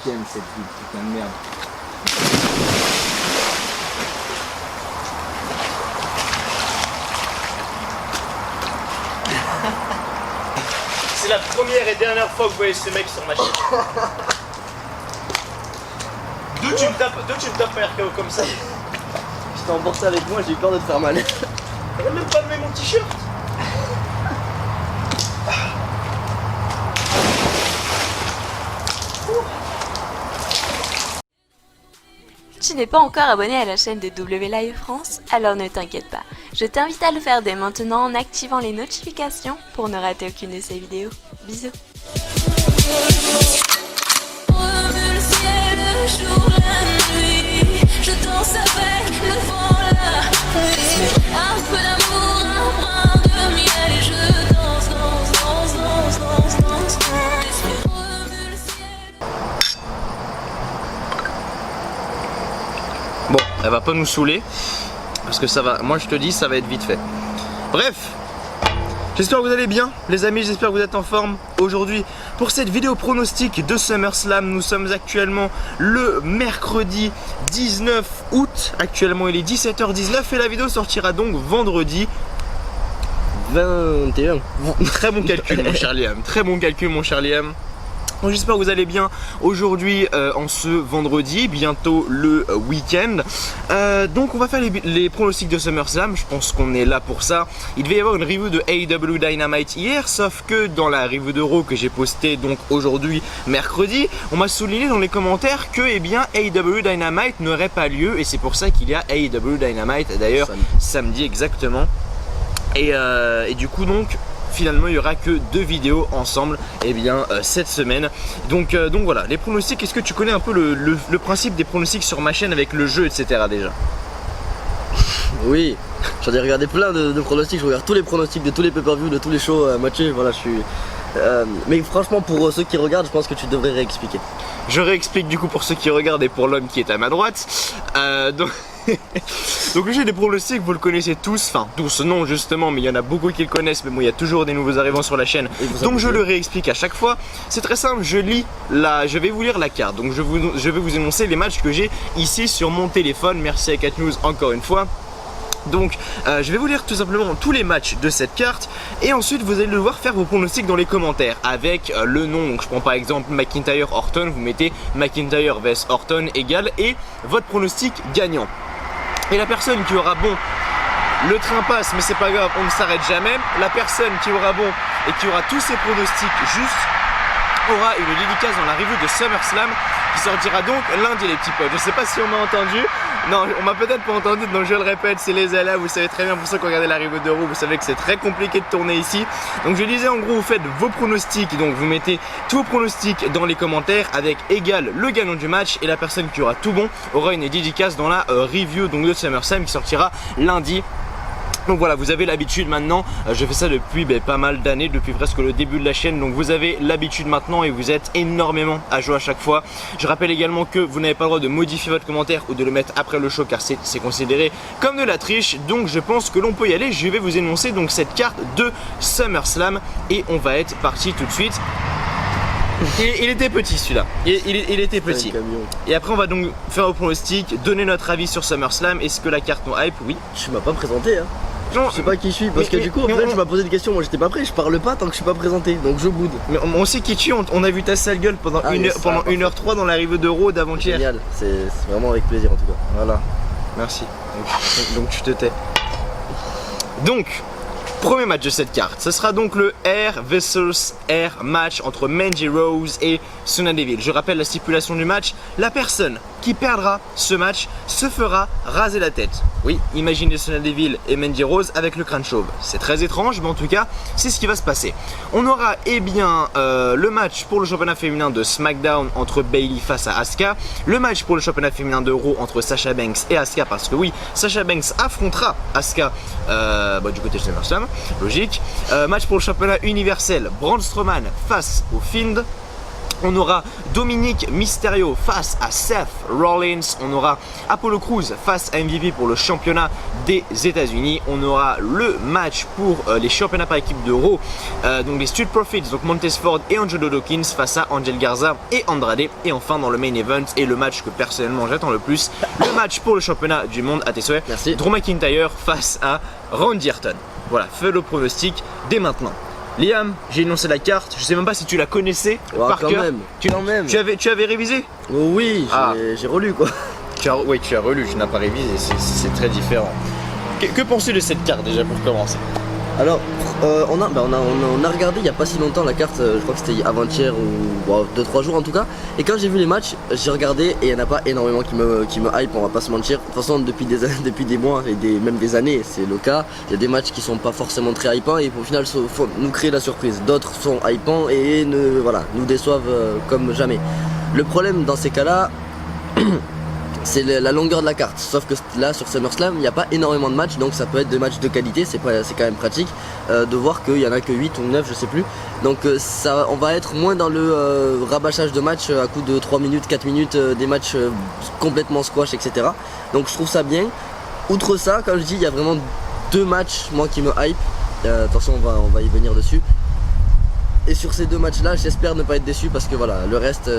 t'aime cette vie, putain de merde. C'est la première et dernière fois que vous voyez ce mec sur ma chaîne. D'où tu me tapes un RKO comme ça? Je t'ai emporté avec moi, j'ai eu peur de te faire mal. T'as même pas levé mon t-shirt. Tu n'es pas encore abonné à la chaîne de W Live France? Alors ne t'inquiète pas, je t'invite à le faire dès maintenant en activant les notifications pour ne rater aucune de ces vidéos. Bisous. Je danse avec le vent, la nuit. Un peu d'amour, un brin de miel. Et je danse, danse, danse, danse, danse, danse. L'esprit remue le ciel. Bon, elle va pas nous saouler. Parce que ça va, moi je te dis, ça va être vite fait. Bref, j'espère que vous allez bien, les amis, j'espère que vous êtes en forme. Aujourd'hui, pour cette vidéo pronostic de SummerSlam, nous sommes actuellement le mercredi 19 août. Actuellement, il est 17h19 et la vidéo sortira donc vendredi 21. Très bon calcul, mon cher Liam. Très bon calcul, mon cher Liam. Donc j'espère que vous allez bien aujourd'hui en ce vendredi, bientôt le week-end. Donc on va faire les pronostics de SummerSlam, je pense qu'on est là pour ça. Il devait y avoir une review de AEW Dynamite hier, sauf que dans la review de Raw que j'ai postée donc aujourd'hui mercredi, on m'a souligné dans les commentaires que eh bien AEW Dynamite n'aurait pas lieu et c'est pour ça qu'il y a AEW Dynamite d'ailleurs samedi exactement. Et du coup donc finalement il n'y aura que 2 vidéos ensemble et bien cette semaine. Donc voilà, les pronostics, est-ce que tu connais un peu le principe des pronostics sur ma chaîne avec le jeu etc. déjà? Oui, j'en ai regardé plein de pronostics, je regarde tous les pronostics de tous les pay-per-view, de tous les shows matchés, voilà je suis... mais franchement pour ceux qui regardent, je pense que tu devrais réexpliquer. Je réexplique du coup pour ceux qui regardent et pour l'homme qui est à ma droite. Donc le jeu des pronostics, vous le connaissez tous, enfin tous non justement, mais il y en a beaucoup qui le connaissent, mais bon il y a toujours des nouveaux arrivants sur la chaîne, donc je le réexplique à chaque fois. C'est très simple, je vais vous lire la carte, donc je vais vous énoncer les matchs que j'ai ici sur mon téléphone. Merci à 4 News encore une fois. Donc je vais vous lire tout simplement tous les matchs de cette carte et ensuite vous allez devoir faire vos pronostics dans les commentaires avec le nom. Donc je prends par exemple McIntyre Orton, vous mettez McIntyre vs Orton égale et votre pronostic gagnant. Et la personne qui aura bon, le train passe mais c'est pas grave, on ne s'arrête jamais. La personne qui aura bon et qui aura tous ses pronostics justes aura une dédicace dans la review de SummerSlam qui sortira donc lundi les petits potes. Je sais pas si on m'a entendu, non on m'a peut-être pas entendu, donc je le répète, c'est les aléas, vous savez très bien, pour ceux qui regardez la review de Raw, vous savez que c'est très compliqué de tourner ici. Donc je disais en gros vous faites vos pronostics, donc vous mettez tous vos pronostics dans les commentaires avec égal le gagnant du match et la personne qui aura tout bon aura une dédicace dans la review donc de SummerSlam qui sortira lundi. Donc voilà, vous avez l'habitude maintenant, je fais ça depuis pas mal d'années, depuis presque le début de la chaîne, donc vous avez l'habitude maintenant et vous êtes énormément à jouer à chaque fois. Je rappelle également que vous n'avez pas le droit de modifier votre commentaire ou de le mettre après le show car c'est considéré comme de la triche, donc je pense que l'on peut y aller. Je vais vous énoncer donc cette carte de SummerSlam et on va être parti tout de suite. Il était petit celui-là, il était petit. Et après on va donc faire vos pronostics, donner notre avis sur SummerSlam. Est-ce que la carte en hype? Oui. Tu m'as pas présenté hein. Non, je sais pas qui je suis parce que du coup au final tu m'as posé une question, moi j'étais pas prêt, je parle pas tant que je suis pas présenté, donc je boude. Mais on sait qui tu es, on a vu ta sale gueule pendant 1h03 dans la review de Raw d'avant-hier. Génial, c'est vraiment avec plaisir en tout cas. Voilà, merci. Donc tu te tais. Donc, premier match de cette carte, ce sera donc le Air vs Air match entre Mandy Rose et Sonya Deville. Je rappelle la stipulation du match, la personne qui perdra ce match se fera raser la tête. Oui, imaginez Sonya Deville et Mandy Rose avec le crâne chauve. C'est très étrange, mais en tout cas, c'est ce qui va se passer. On aura le match pour le championnat féminin de SmackDown entre Bayley face à Asuka. Le match pour le championnat féminin de Raw entre Sasha Banks et Asuka, parce que oui, Sasha Banks affrontera Asuka du côté de SummerSlam, logique. Match pour le championnat universel, Braun Strowman face au Fiend. On aura Dominic Mysterio face à Seth Rollins. On aura Apollo Crews face à MVP pour le championnat des États-Unis. On aura le match pour les championnats par équipe de Raw. Donc les Street Profits, donc Montez Ford et Angelo Dawkins face à Angel Garza et Andrade. Et enfin dans le main event et le match que personnellement j'attends le plus, le match pour le championnat du monde à tes souhaits. Merci. Drew McIntyre face à Randy Orton. Voilà, fais le pronostic dès maintenant. Liam, j'ai énoncé la carte, je sais même pas si tu la connaissais par quand cœur. même, quand même. Tu avais révisé? Oh oui, j'ai relu quoi. Oui, tu as relu, tu n'as pas révisé, c'est très différent. Que penses-tu de cette carte déjà pour commencer? Alors, on a regardé il n'y a pas si longtemps la carte, je crois que c'était avant-hier ou 2-3 jours en tout cas. Et quand j'ai vu les matchs, j'ai regardé et il n'y en a pas énormément qui me hype, on va pas se mentir. De toute façon, depuis des mois et même des années, c'est le cas. Il y a des matchs qui sont pas forcément très hypants et au final nous créer la surprise. D'autres sont hypants et nous déçoivent comme jamais. Le problème dans ces cas-là, c'est la longueur de la carte, sauf que là sur SummerSlam il n'y a pas énormément de matchs, donc ça peut être des matchs de qualité, c'est quand même pratique de voir qu'il y en a que 8 ou 9 je sais plus, donc on va être moins dans le rabâchage de matchs à coup de 3 minutes, 4 minutes, des matchs complètement squash etc. Donc je trouve ça bien. Outre ça, comme je dis, il y a vraiment 2 matchs moi qui me hype, attention on va y venir dessus. Et sur ces 2 matchs là j'espère ne pas être déçu parce que voilà, le reste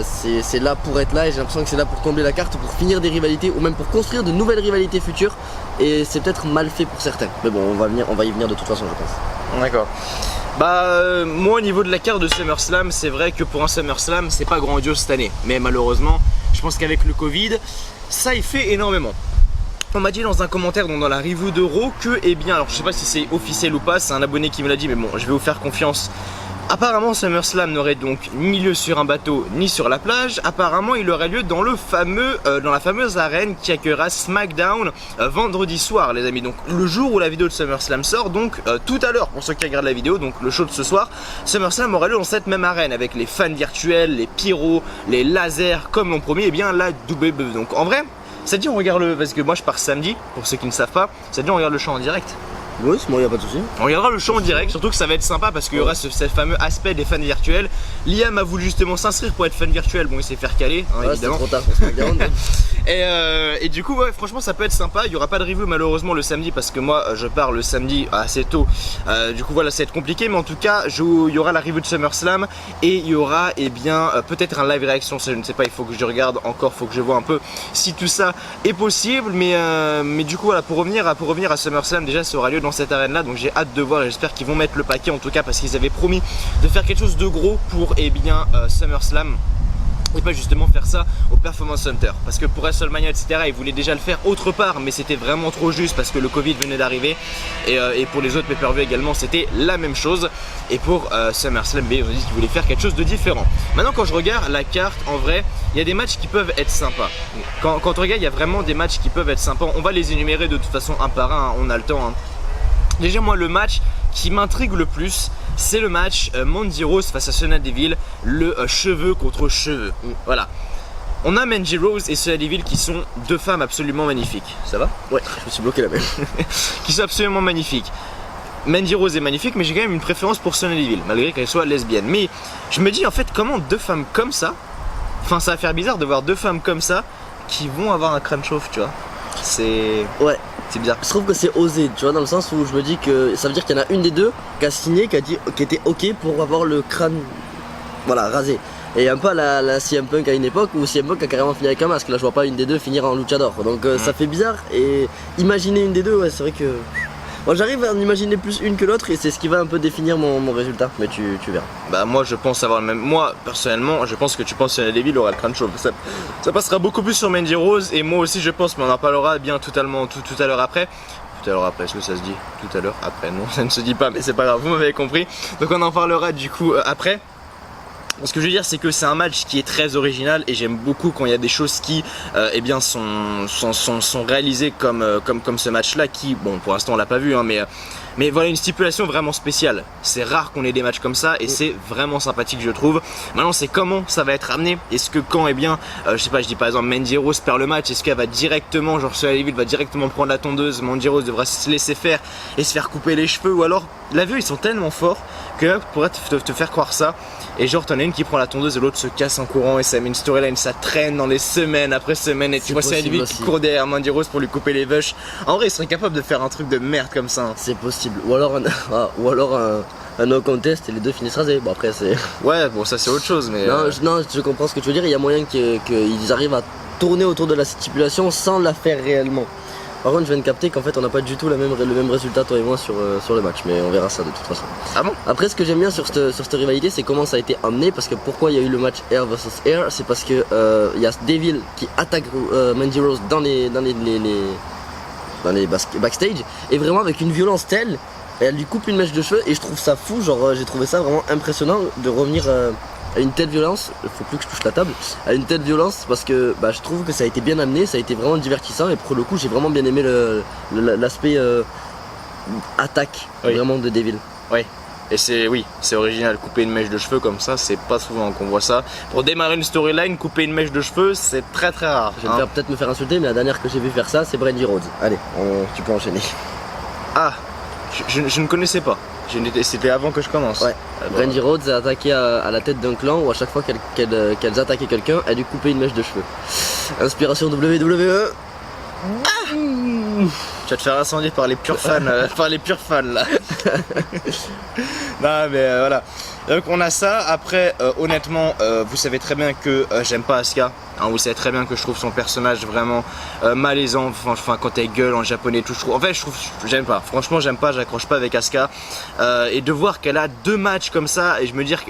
c'est là pour être là et j'ai l'impression que c'est là pour combler la carte, pour finir des rivalités ou même pour construire de nouvelles rivalités futures, et c'est peut-être mal fait pour certains, mais bon on va y venir de toute façon je pense. D'accord. Moi au niveau de la carte de SummerSlam, c'est vrai que pour un SummerSlam c'est pas grandiose cette année, mais malheureusement je pense qu'avec le Covid ça y fait énormément. On m'a dit dans un commentaire, donc dans la review de Raw, que alors je sais pas si c'est officiel ou pas, c'est un abonné qui me l'a dit, mais bon je vais vous faire confiance. Apparemment SummerSlam n'aurait donc ni lieu sur un bateau ni sur la plage. Apparemment il aurait lieu dans dans la fameuse arène qui accueillera SmackDown vendredi soir les amis. Donc le jour où la vidéo de SummerSlam sort, donc tout à l'heure pour ceux qui regardent la vidéo, donc le show de ce soir, SummerSlam aura lieu dans cette même arène avec les fans virtuels, les pyros, les lasers comme l'ont promis la WWE. Donc en vrai, ça dit on regarde parce que moi je pars samedi, pour ceux qui ne savent pas, ça dit on regarde le show en direct. Oui, c'est bon, y a pas de souci. On regardera le show en direct, surtout que ça va être sympa parce qu'il y aura ce fameux aspect des fans virtuels. Liam a voulu justement s'inscrire pour être fan virtuel, bon il s'est fait recaler évidemment. C'est trop tard pour SmackDown. Et du coup ouais, franchement ça peut être sympa. Il n'y aura pas de review malheureusement le samedi parce que moi je pars le samedi assez tôt. Du coup voilà, ça va être compliqué, mais en tout cas il y aura la review de SummerSlam et il y aura peut-être un live réaction, ça je ne sais pas, il faut que je regarde encore, il faut que je vois un peu si tout ça est possible, mais du coup voilà, pour revenir à SummerSlam, déjà ça aura lieu dans cette arène là, donc j'ai hâte de voir et j'espère qu'ils vont mettre le paquet en tout cas parce qu'ils avaient promis de faire quelque chose de gros pour SummerSlam et pas justement faire ça au Performance Center, parce que pour WrestleMania etc ils voulaient déjà le faire autre part mais c'était vraiment trop juste parce que le Covid venait d'arriver et pour les autres pay-per-view également c'était la même chose, et pour SummerSlam ils ont dit qu'ils voulaient faire quelque chose de différent. Maintenant quand je regarde la carte, en vrai il y a des matchs qui peuvent être sympas. Quand on regarde il y a vraiment des matchs qui peuvent être sympas, on va les énumérer de toute façon un par un, on a le temps Déjà moi le match qui m'intrigue le plus, c'est le match Mandy Rose face à Sonya Deville, le cheveux contre cheveux. Voilà. On a Mandy Rose et Sonya Deville qui sont 2 femmes absolument magnifiques. Ça va? Ouais, je me suis bloqué la même. Qui sont absolument magnifiques. Mandy Rose est magnifique, mais j'ai quand même une préférence pour Sonya Deville, malgré qu'elle soit lesbienne. Mais je me dis en fait comment 2 femmes comme ça, enfin ça va faire bizarre de voir 2 femmes comme ça qui vont avoir un crâne chauve, tu vois. C'est bizarre. Je trouve que c'est osé, tu vois, dans le sens où je me dis que ça veut dire qu'il y en a une des deux qui a signé, qui était ok pour avoir le crâne rasé. Et un peu à la CM Punk à une époque où CM Punk a carrément fini avec un masque. Là je vois pas une des deux finir en luchador. Donc ça fait bizarre, et imaginer une des deux, ouais c'est vrai que... Moi j'arrive à en imaginer plus une que l'autre et c'est ce qui va un peu définir mon résultat, mais tu verras. Moi je pense avoir le même. Moi personnellement je pense que tu penses que Sonya Deville aura le crâne chauve. Ça passera beaucoup plus sur Mandy Rose, et moi aussi je pense, mais on en parlera bien tout à l'heure après. Tout à l'heure après, est-ce que ça se dit? Tout à l'heure après, non ça ne se dit pas, mais c'est pas grave, vous m'avez compris. Donc on en parlera du coup après. Ce que je veux dire c'est que c'est un match qui est très original et j'aime beaucoup quand il y a des choses qui sont réalisées comme ce match là qui, bon pour l'instant on l'a pas vu mais Mais voilà une stipulation vraiment spéciale. C'est rare qu'on ait des matchs comme ça et c'est vraiment sympathique je trouve. Maintenant c'est comment ça va être amené. Est-ce que quand je sais pas, je dis par exemple Mandy Rose perd le match, est-ce qu'elle va directement, genre Sonya Deville va directement prendre la tondeuse, Mandy Rose devra se laisser faire et se faire couper les cheveux, ou alors la vue ils sont tellement forts que là pourrait te faire croire ça. Et genre t'en as une qui prend la tondeuse et l'autre se casse en courant et ça met une storyline, ça traîne dans les semaines après semaine et tu vois Sonya Deville qui court derrière Mandy Rose pour lui couper les vaches. En vrai ils seraient capables de faire un truc de merde comme ça. C'est possible. Ou alors un no contest et les deux finissent rasés. Bon après c'est... Ouais bon ça c'est autre chose mais... Non, je comprends ce que tu veux dire, il y a moyen qu'ils arrivent à tourner autour de la stipulation sans la faire réellement. Par contre je viens de capter qu'en fait on n'a pas du tout le même résultat toi et moi sur le match, mais on verra ça de toute façon. Ah bon? Après ce que j'aime bien sur cette rivalité c'est comment ça a été amené, parce que pourquoi il y a eu le match Air vs Air, c'est parce que il y a Deville qui attaque Mandy Rose dans les backstage et vraiment avec une violence telle, elle lui coupe une mèche de cheveux et je trouve ça fou, genre j'ai trouvé ça vraiment impressionnant de revenir à une telle violence, il faut plus que je touche la table, à une telle violence parce que je trouve que ça a été bien amené, ça a été vraiment divertissant et pour le coup j'ai vraiment bien aimé l'aspect attaque vraiment de Deville. Ouais. Et c'est original, couper une mèche de cheveux comme ça, c'est pas souvent qu'on voit ça. Pour démarrer une storyline, couper une mèche de cheveux, c'est très très rare. Je vais peut-être me faire insulter, mais la dernière que j'ai vu faire ça, c'est Brandy Rhodes. Allez, tu peux enchaîner. Ah, je ne connaissais pas. C'était avant que je commence. Ouais. Brandy Rhodes a attaqué à la tête d'un clan où à chaque fois qu'elles attaquaient quelqu'un, elle lui coupait une mèche de cheveux. Inspiration WWE. Tu vas te faire incendier par les purs fans, là. Non mais voilà. Donc on a ça. Après honnêtement, vous savez très bien que j'aime pas Asuka. Hein, vous savez très bien que je trouve son personnage vraiment malaisant. Enfin quand elle gueule en japonais, tout. J'aime pas. Franchement j'aime pas. J'accroche pas avec Asuka. Et de voir qu'elle a 2 matchs comme ça et me dire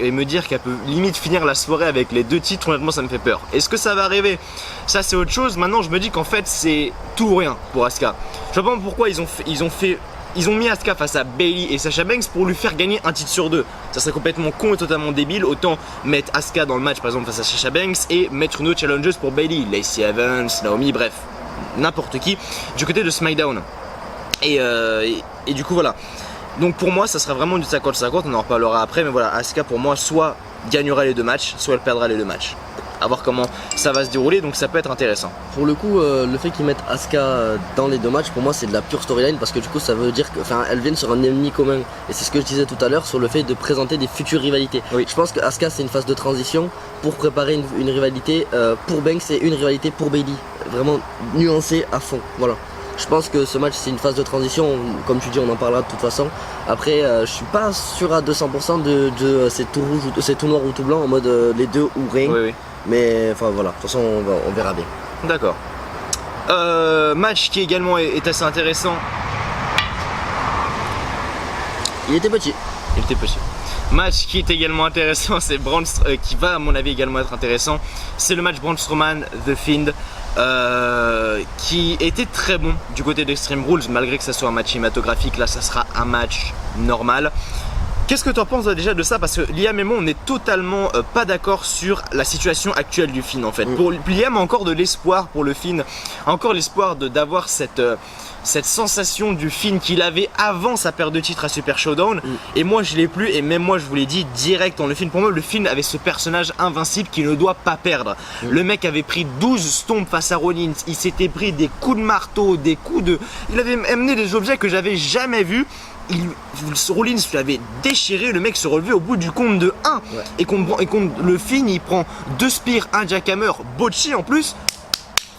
qu'elle peut limite finir la soirée avec les 2 titres, honnêtement ça me fait peur. Est-ce que ça va arriver? Ça c'est autre chose. Maintenant je me dis qu'en fait c'est tout ou rien pour Asuka. Je vois pas pourquoi ils ont mis Asuka face à Bayley et Sasha Banks pour lui faire gagner un titre sur 2. Ça serait complètement con et totalement débile. Autant mettre Asuka dans le match par exemple face à Sasha Banks et mettre une autre challengeuse pour Bayley, Lacey Evans, Naomi, bref, n'importe qui du côté de SmackDown. Et du coup voilà. Donc pour moi ça sera vraiment du 50-50, on en reparlera après, mais voilà, Asuka pour moi soit gagnera les 2 matchs, soit elle perdra les 2 matchs. À voir comment ça va se dérouler, donc ça peut être intéressant. Pour le coup, le fait qu'ils mettent Asuka dans les 2 matchs, pour moi c'est de la pure storyline parce que du coup ça veut dire qu'elles viennent sur un ennemi commun. Et c'est ce que je disais tout à l'heure sur le fait de présenter des futures rivalités. Oui. Je pense que Asuka c'est une phase de transition pour préparer une rivalité pour Banks et une rivalité pour Bayley. Vraiment nuancée à fond. Voilà. Je pense que ce match c'est une phase de transition, comme tu dis on en parlera de toute façon. Après je suis pas sûr à 200% de c'est tout rouge ou c'est tout noir ou tout blanc en mode les deux ou rien. Oui. Mais enfin voilà, de toute façon on verra bien. D'accord. Match qui également est assez intéressant. Il était petit. Match qui est également intéressant, c'est qui va à mon avis également être intéressant. C'est le match Braun Strowman The Fiend. Qui était très bon du côté d'Extreme Rules, malgré que ça soit un match cinématographique. Là ça sera un match normal. Qu'est-ce que tu en penses déjà de ça? Parce que Liam et moi on est totalement pas d'accord sur la situation actuelle du Fiend en fait. Pour Liam encore de l'espoir pour le Fiend, encore l'espoir d'avoir cette sensation du Fiend qu'il avait avant sa perte de titre à Super Showdown. Et moi je l'ai plus, et même moi je vous l'ai dit direct dans le Fiend. Pour moi le Fiend avait ce personnage invincible qu'il ne doit pas perdre. Le mec avait pris 12 stompes face à Rollins, il s'était pris des coups de marteau, des coups de... Il avait amené des objets que j'avais jamais vus. Rollins l'avait déchiré, le mec se relevait au bout du compte de 1. Et contre le Fiend il prend 2 spears, un jackhammer, botché en plus.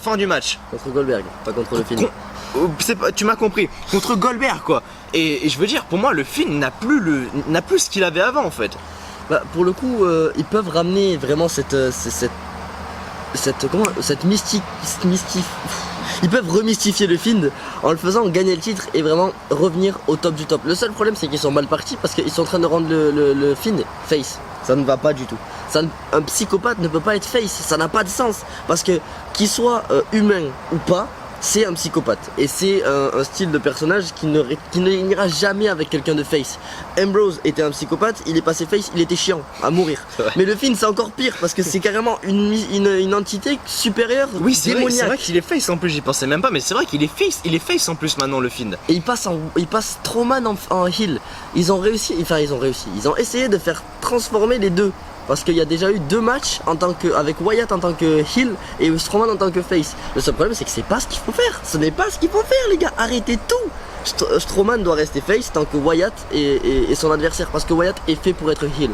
Fin du match. Contre Goldberg, pas contre le Fiend. Tu m'as compris, contre Goldberg quoi. Et je veux dire, pour moi le Fiend n'a plus ce qu'il avait avant en fait. Pour le coup ils peuvent ramener vraiment cette mystique. Ils peuvent remystifier le Fiend en le faisant gagner le titre et vraiment revenir au top du top. Le seul problème c'est qu'ils sont mal partis parce qu'ils sont en train de rendre le Fiend face. Ça ne va pas du tout. Un psychopathe ne peut pas être face, ça n'a pas de sens. Parce que qu'il soit humain ou pas, c'est un psychopathe. Et c'est un style de personnage qui n'ira jamais avec quelqu'un de face. Ambrose était un psychopathe, il est passé face, il était chiant à mourir. Mais le Fiend c'est encore pire parce que c'est carrément une entité supérieure, Oui, c'est démoniaque. vrai qu'il est face en plus, j'y pensais même pas, mais c'est vrai qu'il est face en plus maintenant le Fiend. Et il passe Strowman en heal. Ils ont essayé de faire transformer les deux. Parce qu'il y a déjà eu 2 matchs avec Wyatt en tant que heel et Strowman en tant que face. Le seul problème c'est que c'est pas ce qu'il faut faire. Ce n'est pas ce qu'il faut faire les gars. Arrêtez tout. Strowman doit rester face tant que Wyatt est son adversaire. Parce que Wyatt est fait pour être heel.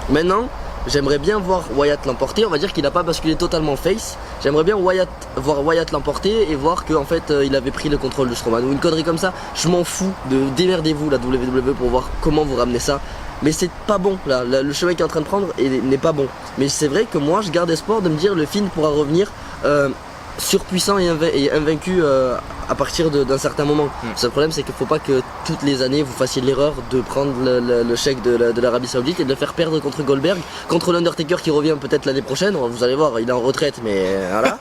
Maintenant, j'aimerais bien voir Wyatt l'emporter. On va dire qu'il n'a pas basculé totalement face. J'aimerais bien voir Wyatt l'emporter et voir qu'en fait il avait pris le contrôle de Strowman. Ou une connerie comme ça. Je m'en fous. Démerdez-vous la WWE pour voir comment vous ramenez ça. Mais c'est pas bon là, le chemin qu'il est en train de prendre n'est pas bon. Mais c'est vrai que moi je garde espoir de me dire le Fiend pourra revenir surpuissant et invaincu à partir d'un certain moment. Le seul problème c'est qu'il faut pas que toutes les années vous fassiez l'erreur de prendre le chèque de l'Arabie Saoudite et de le faire perdre contre Goldberg, contre l'Undertaker qui revient peut-être l'année prochaine, vous allez voir il est en retraite mais voilà.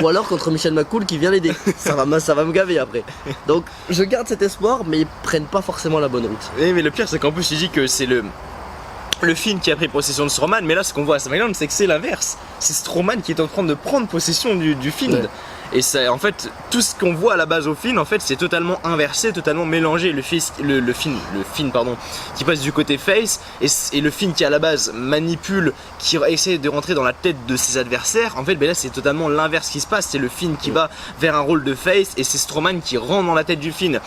Ou alors contre Michel McCool qui vient l'aider, ça va me gaver après. Donc je garde cet espoir mais ils prennent pas forcément la bonne route. Oui, mais le pire c'est qu'en plus tu dis que c'est le Fiend qui a pris possession de Strowman, mais là ce qu'on voit à SmackDown c'est que c'est l'inverse. C'est Strowman qui est en train de prendre possession du Fiend. Ouais. Et ça, en fait, tout ce qu'on voit à la base au Fiend, en fait, c'est totalement inversé, totalement mélangé. Le Fiend, pardon, qui passe du côté face, et le Fiend qui à la base manipule, qui essaie de rentrer dans la tête de ses adversaires. En fait, ben là, c'est totalement l'inverse qui se passe. C'est le Fiend qui va vers un rôle de face, et c'est Strowman qui rentre dans la tête du Fiend.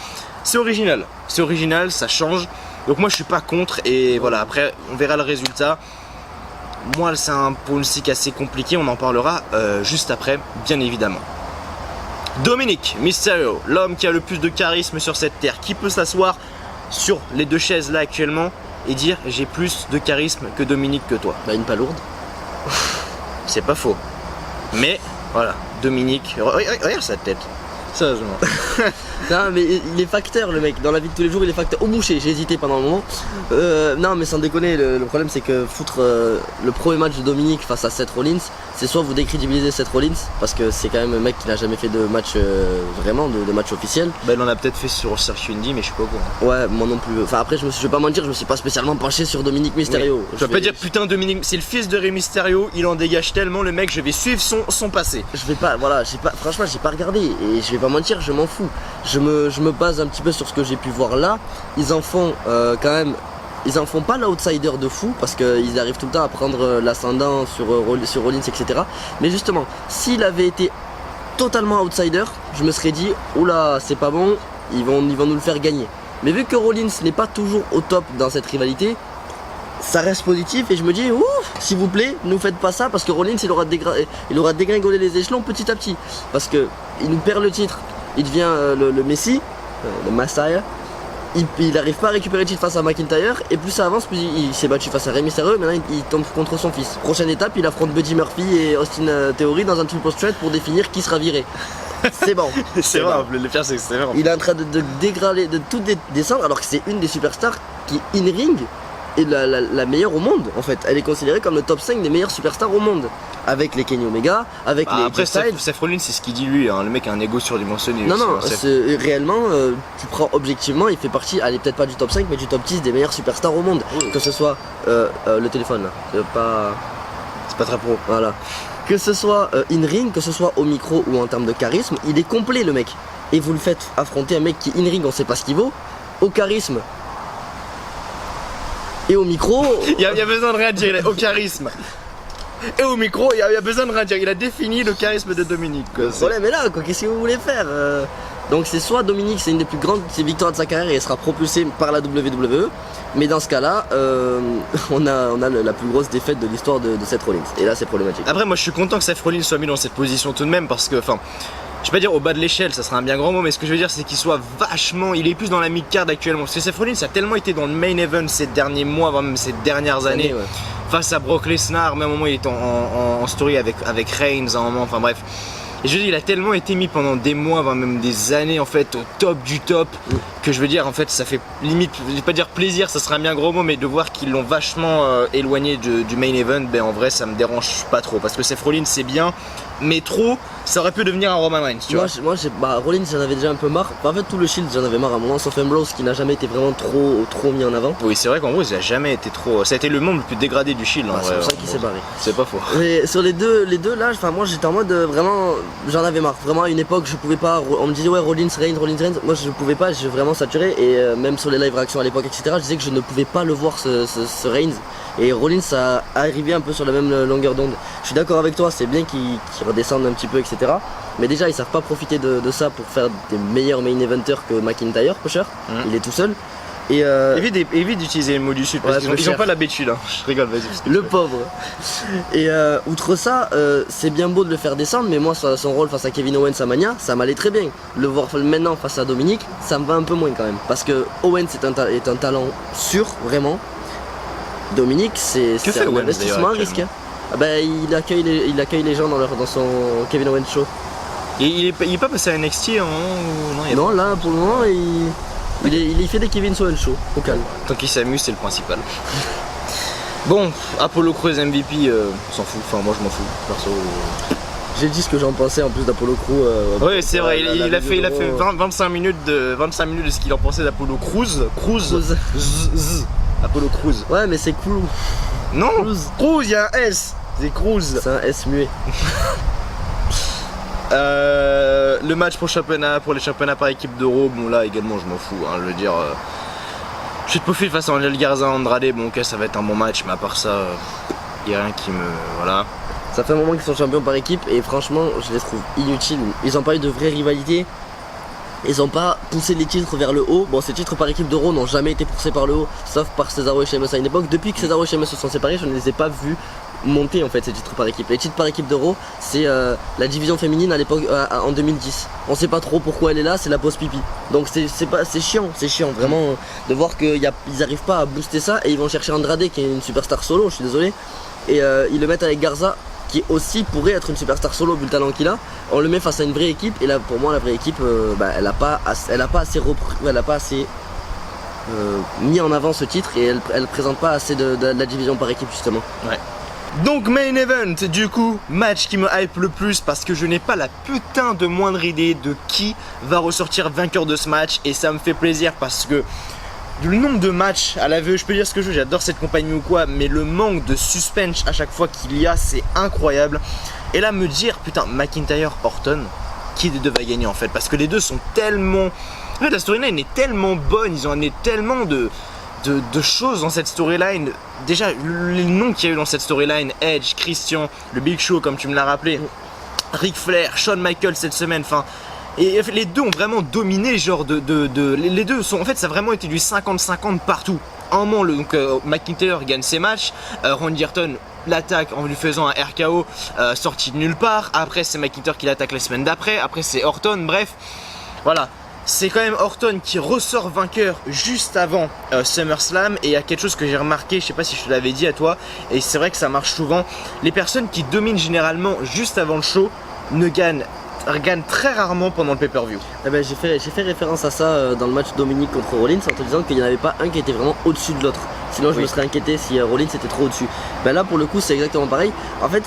C'est original, ça change. Donc moi, je suis pas contre, et voilà. Après, on verra le résultat. Moi, c'est un pronostic assez compliqué. On en parlera juste après, bien évidemment. Dominic Mysterio, l'homme qui a le plus de charisme sur cette terre, qui peut s'asseoir sur les 2 chaises là actuellement et dire j'ai plus de charisme que Dominic que toi. Bah une palourde. C'est pas faux. Mais voilà, Dominic, regarde sa tête. Sérieusement. Non mais il est facteur le mec, dans la vie de tous les jours il est facteur. Au boucher, j'ai hésité pendant un moment. Non mais sans déconner, le problème c'est que foutre le premier match de Dominic face à Seth Rollins, c'est soit vous décrédibilisez Seth Rollins, parce que c'est quand même un mec qui n'a jamais fait de match vraiment, de match officiel. Bah il en a peut-être fait sur Circuit Indy mais je suis pas au courant. Ouais, moi non plus. Enfin après je vais pas mentir, je me suis pas spécialement penché sur Dominic Mysterio. Oui. Je vais pas dire putain Dominic, c'est le fils de Rey Mysterio, il en dégage tellement le mec, je vais suivre son passé. Je vais pas, voilà, franchement j'ai pas regardé et je vais pas mentir, je m'en fous. Je me base un petit peu sur ce que j'ai pu voir là. Ils en font quand même. Ils en font pas l'outsider de fou parce qu'ils arrivent tout le temps à prendre l'ascendant sur Rollins, etc. Mais justement, s'il avait été totalement outsider, je me serais dit, oula, c'est pas bon, ils vont nous le faire gagner. Mais vu que Rollins n'est pas toujours au top dans cette rivalité, ça reste positif et je me dis, ouf, s'il vous plaît, ne faites pas ça parce que Rollins il aura dégringolé les échelons petit à petit. Parce que il nous perd le titre, il devient le Messi, le Messiah. Il n'arrive pas à récupérer le titre face à McIntyre et plus ça avance, plus il s'est battu face à Rey Mysterio et maintenant il tombe contre son fils. Prochaine étape, il affronte Buddy Murphy et Austin Theory dans un triple threat pour définir qui sera viré. C'est bon. C'est vrai, le pire c'est que c'est vrai. Il est en train de dégrader, de tout descendre alors que c'est une des superstars qui in-ring est la meilleure au monde en fait. Elle est considérée comme le top 5 des meilleures superstars au monde. Avec les Kenny Omega, avec les après Seth Rollins c'est ce qu'il dit lui, hein. Le mec a un ego surdimensionné. Non, réellement, tu prends objectivement, il fait partie, allez peut-être pas du top 5 mais du top 10 des meilleurs superstars au monde. Oui. Que ce soit le téléphone là, c'est pas très pro, voilà. Que ce soit in-ring, que ce soit au micro ou en termes de charisme, il est complet le mec. Et vous le faites affronter un mec qui in-ring on sait pas ce qu'il vaut, au charisme et au micro. Il y a besoin de rien dire, au charisme. Et au micro, il y a besoin de rien dire. Il a défini le charisme de Dominic. Le problème est là, quoi. Qu'est-ce que vous voulez faire Donc c'est soit Dominic, c'est une des plus grandes victoires de sa carrière et elle sera propulsée par la WWE. Mais dans ce cas-là, on a la plus grosse défaite de l'histoire de Seth Rollins. Et là, c'est problématique. Après, moi, je suis content que Seth Rollins soit mis dans cette position tout de même parce que, enfin, je vais pas dire au bas de l'échelle, ça sera un bien grand mot, mais ce que je veux dire, c'est qu'il soit vachement, il est plus dans la mid-card actuellement. Parce que Seth Rollins a tellement été dans le main event ces derniers mois, voire même ces dernières années. Ouais. Face à Brock Lesnar, même à un moment il était en story avec Reigns, à un moment, enfin bref. Et je veux dire, il a tellement été mis pendant des mois, voire même des années en fait, au top du top, que je veux dire, en fait, ça fait limite, je vais pas dire plaisir, ça serait un bien gros mot, mais de voir qu'ils l'ont vachement éloigné du main event, ben en vrai, ça me dérange pas trop. Parce que Seth Rollins, c'est bien, mais trop, ça aurait pu devenir un Roman Reigns, tu vois. Rollins j'en avais déjà un peu marre. En fait tout le Shield j'en avais marre à un moment, sauf Ambrose qui n'a jamais été vraiment trop mis en avant. Oui, c'est vrai qu'Ambrose il a jamais été trop. Ça a été le membre le plus dégradé du Shield en vrai. C'est pour ça qu'il s'est barré. C'est pas faux. Mais sur les deux là, enfin moi j'étais en mode vraiment, j'en avais marre. Vraiment à une époque je pouvais pas. On me disait ouais Rollins Reigns. Moi je pouvais pas, j'ai vraiment saturé et même sur les live réactions à l'époque etc. Je disais que je ne pouvais pas le voir ce Reigns. Et Rollins a arrivé un peu sur la même longueur d'onde. Je suis d'accord avec toi, c'est bien qu'ils redescendent un petit peu etc. Mais déjà ils savent pas profiter de ça pour faire des meilleurs main eventers que McIntyre, Pusher. Il est tout seul. Et évite d'utiliser les mots du sud parce qu'ils ont pas l'habitude, hein. Je rigole, vas-y. Le pauvre. Et outre ça, c'est bien beau de le faire descendre, mais moi son rôle face à Kevin Owens à Mania, ça m'allait très bien. Le voir maintenant face à Dominique, ça me va un peu moins quand même. Parce que Owens est un talent sûr, vraiment. Dominique, c'est un investissement à risque. Ah bah, il accueille les gens dans son Kevin Owens show. Et il est pas passé à NXT non, là pour le moment il fait des Kevin Owens show au calme. Tant qu'il s'amuse, c'est le principal. Bon, Apollo Crews MVP, on s'en fout, enfin moi je m'en fous, perso. J'ai dit ce que j'en pensais en plus d'Apollo Crews. Oui, c'est vrai, il a fait 25 minutes de ce qu'il en pensait d'Apollo Crews. Apollo Crews. Ouais, mais c'est Crews. Non, Crews, il y a un S. C'est Crews. C'est un S muet. Le match pour les championnats par équipe d'Euro, bon là également je m'en fous, hein, je veux dire. Je suis de profil face à Angel Garza, Andrade, bon ok ça va être un bon match, mais à part ça, y a rien qui me. Voilà. Ça fait un moment qu'ils sont champions par équipe et franchement je les trouve inutiles. Ils n'ont pas eu de vraie rivalité. Ils n'ont pas poussé les titres vers le haut. Bon, ces titres par équipe d'Euro n'ont jamais été poussés par le haut, sauf par Cesaro et Sheamus à une époque. Depuis que Cesaro et Sheamus se sont séparés, je ne les ai pas vus monter en fait ces titres par équipe. Les titres par équipe d'Euro, c'est la division féminine à l'époque en 2010. On sait pas trop pourquoi elle est là, c'est la pause pipi. Donc c'est chiant vraiment de voir qu'ils n'arrivent pas à booster ça et ils vont chercher Andrade qui est une superstar solo, je suis désolé. Et ils le mettent avec Garza qui aussi pourrait être une superstar solo vu le talent qu'il a. On le met face à une vraie équipe et là pour moi la vraie équipe elle a pas assez mis en avant ce titre et elle présente pas assez de la division par équipe justement. Ouais. Donc main event, du coup, match qui me hype le plus parce que je n'ai pas la putain de moindre idée de qui va ressortir vainqueur de ce match et ça me fait plaisir parce que le nombre de matchs à l'aveu, je peux dire ce que je veux, j'adore cette compagnie ou quoi, mais le manque de suspense à chaque fois qu'il y a, c'est incroyable. Et là me dire, putain, McIntyre, Orton, qui des deux va gagner en fait, parce que les deux sont tellement... En fait, la storyline est tellement bonne, ils ont amené tellement de choses dans cette storyline. Déjà, les noms qu'il y a eu dans cette storyline, Edge, Christian, le Big Show comme tu me l'as rappelé, Ric Flair, Shawn Michaels cette semaine, enfin... Et les deux ont vraiment dominé, genre les deux sont... En fait, ça a vraiment été du 50-50 partout. À un moment, McIntyre gagne ses matchs, Randy Orton l'attaque en lui faisant un RKO sorti de nulle part. Après, c'est McIntyre qui l'attaque la semaine d'après. Après, c'est Orton, bref. Voilà. C'est quand même Orton qui ressort vainqueur juste avant SummerSlam. Et il y a quelque chose que j'ai remarqué, je sais pas si je te l'avais dit à toi, et c'est vrai que ça marche souvent. Les personnes qui dominent généralement juste avant le show ne gagnent très rarement pendant le pay-per-view. Eh ben, j'ai fait référence à ça dans le match Dominique contre Rollins en te disant qu'il n'y en avait pas un qui était vraiment au-dessus de l'autre. Sinon je me serais inquiété si Rollins était trop au-dessus. Ben là pour le coup c'est exactement pareil. En fait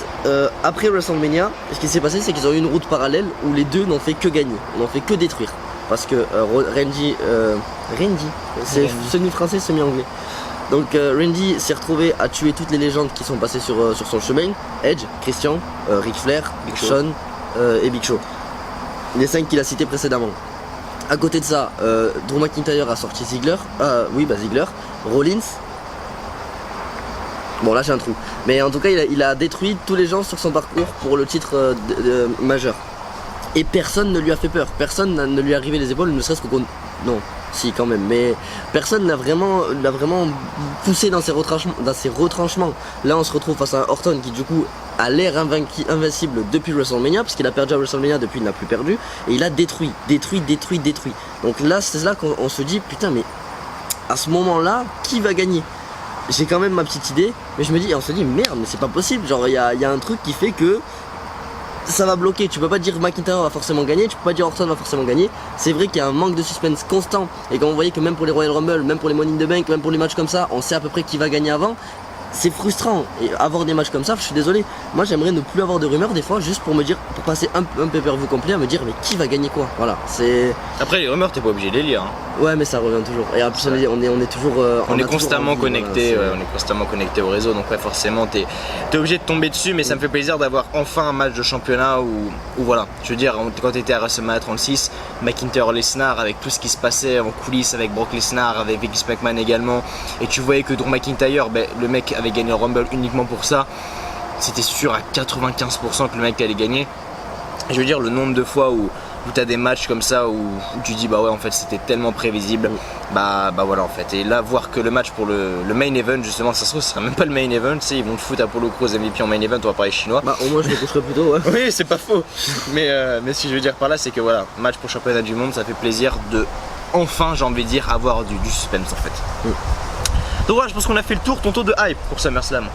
après WrestleMania, ce qui s'est passé c'est qu'ils ont eu une route parallèle où les deux n'ont fait que gagner, n'ont fait que détruire. Parce que Randy, c'est semi-français, semi-anglais. Donc Randy s'est retrouvé à tuer toutes les légendes qui sont passées sur son chemin. Edge, Christian, Ric Flair, Shawn et Big Show. Les 5 qu'il a cités précédemment. À côté de ça, Drew McIntyre a sorti Ziggler. Ziggler. Rollins. Bon là j'ai un trou. Mais en tout cas il a détruit tous les gens sur son parcours pour le titre majeur. Et personne ne lui a fait peur. Personne ne lui est arrivé les épaules, ne serait-ce que... Non, si quand même. Mais personne l'a vraiment poussé dans ses retranchements. Là on se retrouve face à Orton qui du coup a l'air invincible depuis WrestleMania, parce qu'il a perdu à WrestleMania, depuis il n'a plus perdu, et il a détruit. Donc là c'est là qu'on se dit putain mais à ce moment là qui va gagner? J'ai quand même ma petite idée, mais on se dit merde mais c'est pas possible, genre il y a un truc qui fait que ça va bloquer. Tu peux pas dire McIntyre va forcément gagner, tu peux pas dire Orton va forcément gagner. C'est vrai qu'il y a un manque de suspense constant, et quand on voyait que même pour les Royal Rumble, même pour les Money in the Bank, même pour les matchs comme ça, on sait à peu près qui va gagner avant. c'est frustrant. Et avoir des matchs comme ça, je suis désolé. Moi, j'aimerais ne plus avoir de rumeurs des fois, juste pour me dire, pour passer un pay-per-view complet, à me dire, mais qui va gagner quoi? Voilà, c'est. Après, les rumeurs, t'es pas obligé de les lire. Hein. Ouais, mais ça revient toujours. Et en plus, on est toujours. On a est toujours constamment envie, connecté, voilà, on est constamment connecté au réseau, donc ouais, forcément t'es obligé de tomber dessus, mais ça me fait plaisir d'avoir enfin un match de championnat où voilà, je veux dire, quand t'étais à WrestleMania 36, McIntyre-Lesnar avec tout ce qui se passait en coulisses avec Brock Lesnar, avec Vince McMahon également, et tu voyais que Drew McIntyre, le mec avait gagné le Rumble uniquement pour ça, c'était sûr à 95% que le mec allait gagner. Et je veux dire, le nombre de fois où tu as des matchs comme ça où tu dis bah ouais en fait c'était tellement prévisible, bah voilà en fait. Et là voir que le match pour le main event justement, ça se trouve ce sera même pas le main event, tu sais, ils vont te foutre Apollo Crews MVP en main event, on va parler chinois. Bah au moins je me coucherai plutôt, ouais. Oui, c'est pas faux. Mais si je veux dire par là, c'est que voilà, match pour championnat du monde, ça fait plaisir de enfin, j'ai envie de dire, avoir du suspense en fait. Donc voilà, je pense qu'on a fait le tour, ton taux de hype pour SummerSlam.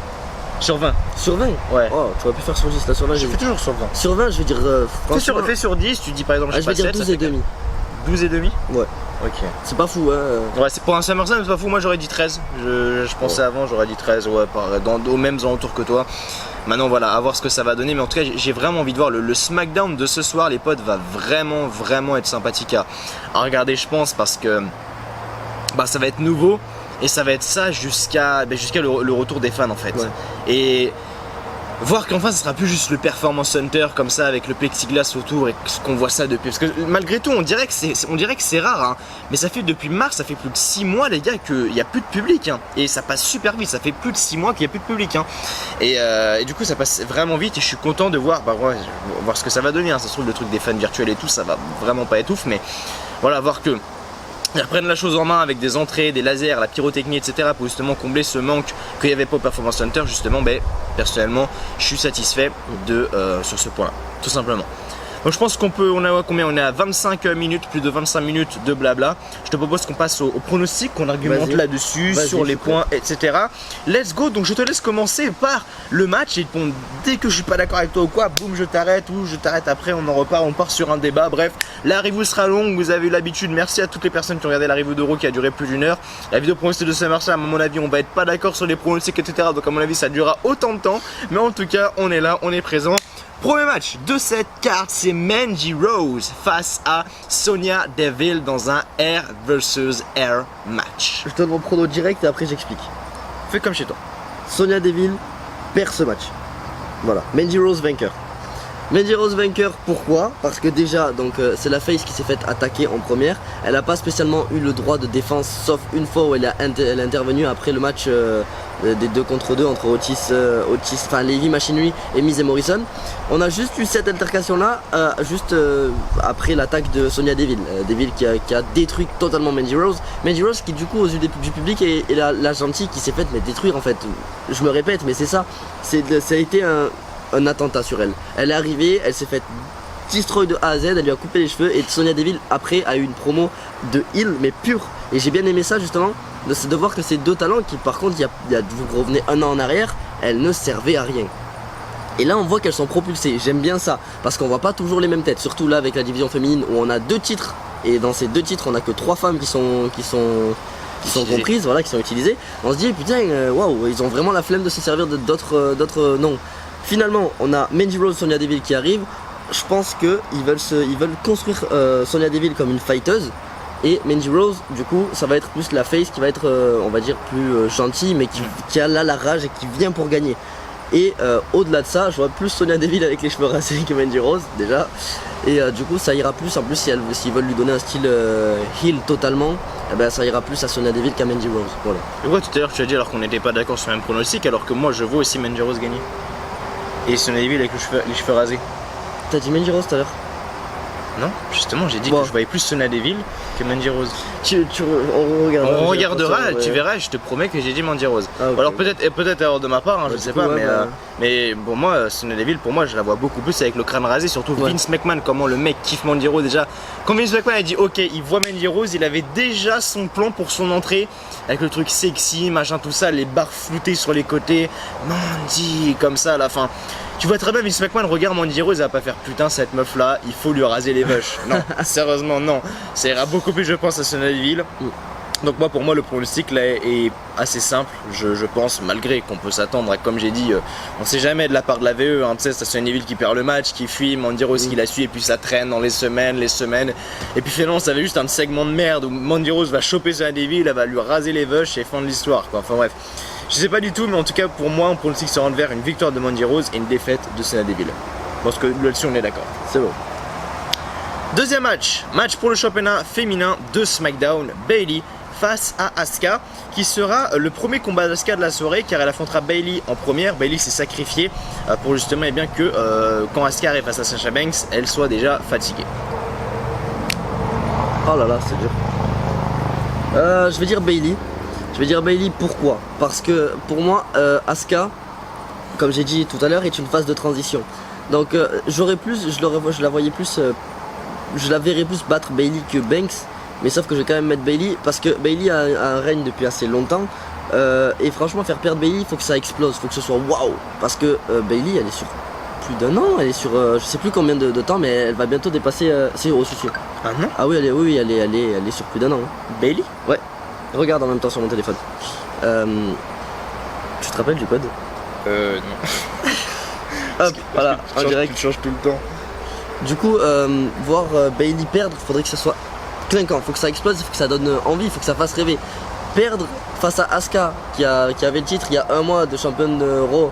Sur 20. Sur 20? Ouais. Oh, tu aurais pu faire sur 10, là sur 20 Je fais toujours sur 20. Sur 20, je vais dire. Fais sur 10, tu dis par exemple, je vais dire 12 et demi. 12 et demi? Ouais. Ok. C'est pas fou, hein. Ouais, c'est pour un SummerSlam, c'est pas fou. Moi j'aurais dit 13. Je pensais avant, j'aurais dit 13, ouais, aux mêmes alentours que toi. Maintenant, voilà, à voir ce que ça va donner. Mais en tout cas, j'ai vraiment envie de voir le SmackDown de ce soir, les potes, va vraiment être sympathique à regarder, je pense, parce que ça va être nouveau. Et ça va être ça jusqu'à le retour des fans en fait. Ouais. Et voir qu'enfin ça sera plus juste le Performance Center comme ça avec le plexiglas autour et qu'on voit ça depuis. Parce que malgré tout on dirait que c'est rare hein. Mais ça fait depuis mars, ça fait plus de 6 mois les gars qu'il n'y a plus de public hein. Et ça passe super vite, ça fait plus de 6 mois qu'il n'y a plus de public hein. Et du coup ça passe vraiment vite et je suis content de voir, voir ce que ça va donner hein. Ça se trouve le truc des fans virtuels et tout ça va vraiment pas être ouf, mais voilà, voir que ils reprennent la chose en main avec des entrées, des lasers, la pyrotechnie, etc. pour justement combler ce manque qu'il n'y avait pas au Performance Center. Justement, personnellement, je suis satisfait sur ce point-là, tout simplement. Donc je pense on est à 25 minutes, plus de 25 minutes de blabla. Je te propose qu'on passe au pronostic, qu'on argumente là-dessus, sur les points, etc. Let's go, donc je te laisse commencer par le match et bon, dès que je suis pas d'accord avec toi ou quoi, boum, je t'arrête ou je t'arrête après, on en repart, on part sur un débat. Bref, la review sera longue, vous avez eu l'habitude. Merci à toutes les personnes qui ont regardé la review d'Euro qui a duré plus d'1 heure. La vidéo pronostic de SummerSlam, à mon avis, on va être pas d'accord sur les pronostics, etc. Donc à mon avis, ça durera autant de temps. Mais en tout cas, on est là, on est présent. Premier match de cette carte, c'est Mandy Rose face à Sonya Deville dans un Air vs Air match. Je te donne mon prono direct et après j'explique. Fais comme chez toi. Sonya Deville perd ce match. Voilà, Mandy Rose vainqueur. Mandy Rose vainqueur, pourquoi? Parce que déjà, donc c'est la face qui s'est fait attaquer en première. Elle n'a pas spécialement eu le droit de défense, sauf une fois où elle est intervenue après le match des 2 contre 2 entre Levy Machinery et Miz et Morrison. On a juste eu cette altercation là, après l'attaque de Sonya Deville. Deville qui a détruit totalement Mandy Rose. Mandy Rose qui du coup aux yeux du public est la gentille qui s'est faite détruire en fait. Je me répète, mais c'est ça. Ça a été un attentat sur elle. Elle est arrivée, elle s'est faite destroy de A à Z, elle lui a coupé les cheveux et Sonya Deville après a eu une promo de heel mais pure. Et j'ai bien aimé ça justement, de voir que ces deux talents qui par contre vous revenez un an en arrière, elles ne servaient à rien. Et là on voit qu'elles sont propulsées, j'aime bien ça, parce qu'on voit pas toujours les mêmes têtes, surtout là avec la division féminine où on a 2 titres, et dans ces 2 titres on a que 3 femmes qui sont comprises, voilà, qui sont utilisées. On se dit putain, waouh, ils ont vraiment la flemme de se servir d'autres noms. Finalement, on a Mandy Rose, Sonya Deville qui arrive. Je pense qu'ils veulent construire Sonya Deville comme une fighteuse. Et Mandy Rose, du coup, ça va être plus la face qui va être, on va dire, plus gentille, mais qui a là la rage et qui vient pour gagner. Et au-delà de ça, je vois plus Sonya Deville avec les cheveux rasés que Mandy Rose, déjà. Et du coup, ça ira plus, en plus, s'ils veulent lui donner un style heel totalement, eh ben, ça ira plus à Sonya Deville qu'à Mandy Rose. Voilà. Et ouais, tout à l'heure, tu as dit alors qu'on n'était pas d'accord sur le même pronostic, alors que moi, je vois aussi Mandy Rose gagner. Et Sonya Deville avec les cheveux rasés. T'as dit Mandy Rose tout à l'heure? Non, justement, j'ai dit que je voyais plus Sonya Deville que Mandy Rose. On regardera, tu verras, je te promets que j'ai dit Mandy Rose. Ah, okay. Alors peut-être erreur de ma part, je sais pas, mais pour moi, Sonya Deville, pour moi, je la vois beaucoup plus avec le crâne rasé, surtout Vince McMahon, comment le mec kiffe Mandy Rose déjà. Quand Vince McMahon a dit ok, il voit Mandy Rose, il avait déjà son plan pour son entrée, avec le truc sexy, machin, tout ça, les barres floutées sur les côtés, Mandy, comme ça à la fin. Tu vois très bien Vince McMahon regarde Mandy Rose, elle va pas faire putain cette meuf là, il faut lui raser les vaches. Non, sérieusement non. Ça ira beaucoup plus je pense à Sonya Deville. Donc moi pour moi le pronostic là est assez simple, je pense, malgré qu'on peut s'attendre à, comme j'ai dit, on sait jamais de la part de la VE, hein, tu sais, c'est Neville qui perd le match, qui fuit, Mandy Rose qui la suit et puis ça traîne dans les semaines, et puis finalement ça avait juste un segment de merde où Mandy Rose va choper Sonya Deville, elle va lui raser les veuches et fin de l'histoire quoi, enfin bref. Je sais pas du tout, mais en tout cas pour moi on pronostic se rendre vers une victoire de Mandy Rose et une défaite de Sonya Deville. Parce que là-dessus on est d'accord. C'est bon. Deuxième match pour le championnat féminin de SmackDown, Bayley face à Asuka, qui sera le premier combat d'Asuka de la soirée car elle affrontera Bayley en première. Bayley s'est sacrifiée pour justement bien que quand Asuka arrive face à Sasha Banks, elle soit déjà fatiguée. Oh là là, c'est dur. Je vais dire Bayley. Pourquoi? Parce que pour moi, Asuka, comme j'ai dit tout à l'heure, est une phase de transition. Donc je la verrais plus battre Bayley que Banks. Mais sauf que je vais quand même mettre Bayley parce que Bayley a un règne depuis assez longtemps et franchement faire perdre Bayley, il faut que ça explose, il faut que ce soit waouh. Parce que Bayley elle est sur plus d'un an, elle est sur je sais plus combien de temps, mais elle va bientôt dépasser c'est un an. Ah oui, elle est sur plus d'un an. Bayley? Ouais. Regarde en même temps sur mon téléphone. Tu te rappelles du code? Non. Hop, voilà, en direct. Tu changes tout le temps. Du coup, voir Bayley perdre, faudrait que ça soit clinquant, faut que ça explose, faut que ça donne envie, faut que ça fasse rêver. Perdre face à Asuka qui avait le titre il y a un mois de championne de Raw,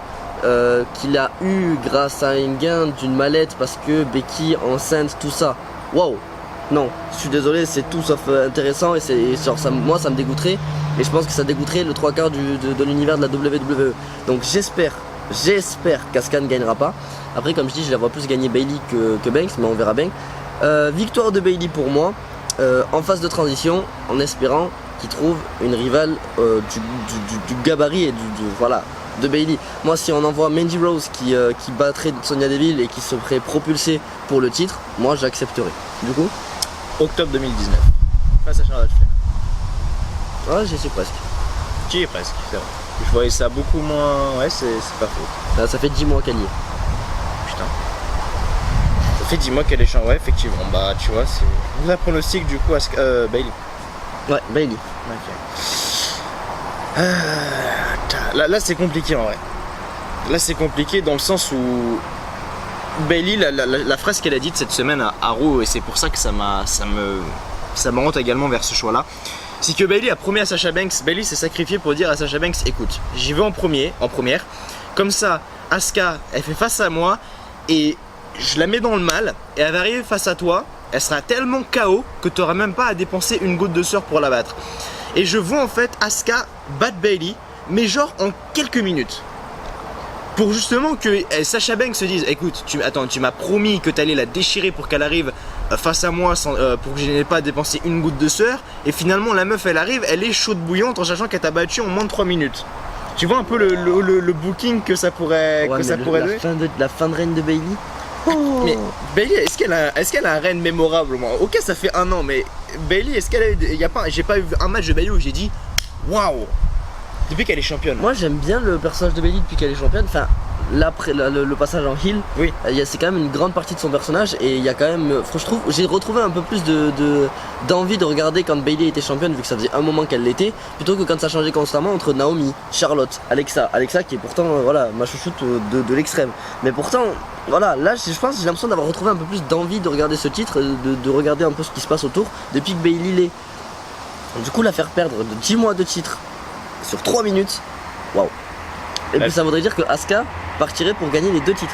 qu'il a eu grâce à un gain d'une mallette parce que Becky enceinte, tout ça. Waouh. Non, je suis désolé, c'est tout sauf intéressant et moi ça me dégoûterait et je pense que ça dégoûterait le 3/4 de l'univers de la WWE. Donc j'espère qu'Asuka ne gagnera pas. Après comme je dis, je la vois plus gagner Bayley que Banks, mais on verra bien. Victoire de Bayley pour moi. En phase de transition, en espérant qu'il trouve une rivale du gabarit et de Bayley. Moi, si on envoie Mandy Rose qui battrait Sonya Deville et qui se ferait propulser pour le titre, moi j'accepterais. Du coup, octobre 2019, face à Charlotte Flair. ouais, j'y suis presque. Qui est presque, c'est vrai. Je voyais ça beaucoup moins. Ouais, c'est pas faux. Ça fait 10 mois qu'elle y est. Putain. Ça fait 10 mois qu'elle est champ. Ouais, effectivement. Bah, tu vois, c'est. Vous avez pronostic du coup à Bayley. Ouais, Bayley. Ok. Là c'est compliqué en vrai. Là c'est compliqué dans le sens où Bayley, la phrase qu'elle a dite cette semaine à Raw, et c'est pour ça que ça me rentre également vers ce choix là, c'est que Bayley a promis à Sasha Banks, Bayley s'est sacrifié pour dire à Sasha Banks, écoute, j'y vais en première, comme ça Asuka elle fait face à moi et je la mets dans le mal et elle va arriver face à toi, elle sera tellement KO que tu n'auras même pas à dépenser une goutte de sueur pour la battre. Et je vois en fait Asuka battre Bayley, mais genre en quelques minutes. Pour justement que Sasha Banks se dise, écoute, tu m'as promis que tu allais la déchirer pour qu'elle arrive face à moi pour que je n'ai pas à dépenser une goutte de sueur. Et finalement la meuf elle arrive, elle est chaude bouillante en sachant qu'elle t'a battu en moins de 3 minutes. Tu vois un peu le booking que ça pourrait, ouais, donner. La fin de règne de Bayley. Oh. Mais Bayley, est-ce qu'elle a un règne mémorable moi? Ok, ça fait un an, mais Bayley, est-ce qu'elle a j'ai pas eu un match de Bayley où j'ai dit waouh depuis qu'elle est championne. Moi j'aime bien le personnage de Bayley depuis qu'elle est championne. Enfin, le passage en heel, oui. C'est quand même une grande partie de son personnage et il y a quand même, je trouve, j'ai retrouvé un peu plus d'envie de regarder quand Bayley était championne vu que ça faisait un moment qu'elle l'était, plutôt que quand ça changeait constamment entre Naomi, Charlotte, Alexa qui est pourtant voilà ma chouchoute de l'extrême. Mais pourtant voilà, là je pense j'ai l'impression d'avoir retrouvé un peu plus d'envie de regarder ce titre, de regarder un peu ce qui se passe autour depuis que Bayley l'est. Du coup la faire perdre de 10 mois de titre sur 3 minutes, waouh. Et puis ça voudrait dire que Asuka partirait pour gagner les 2 titres.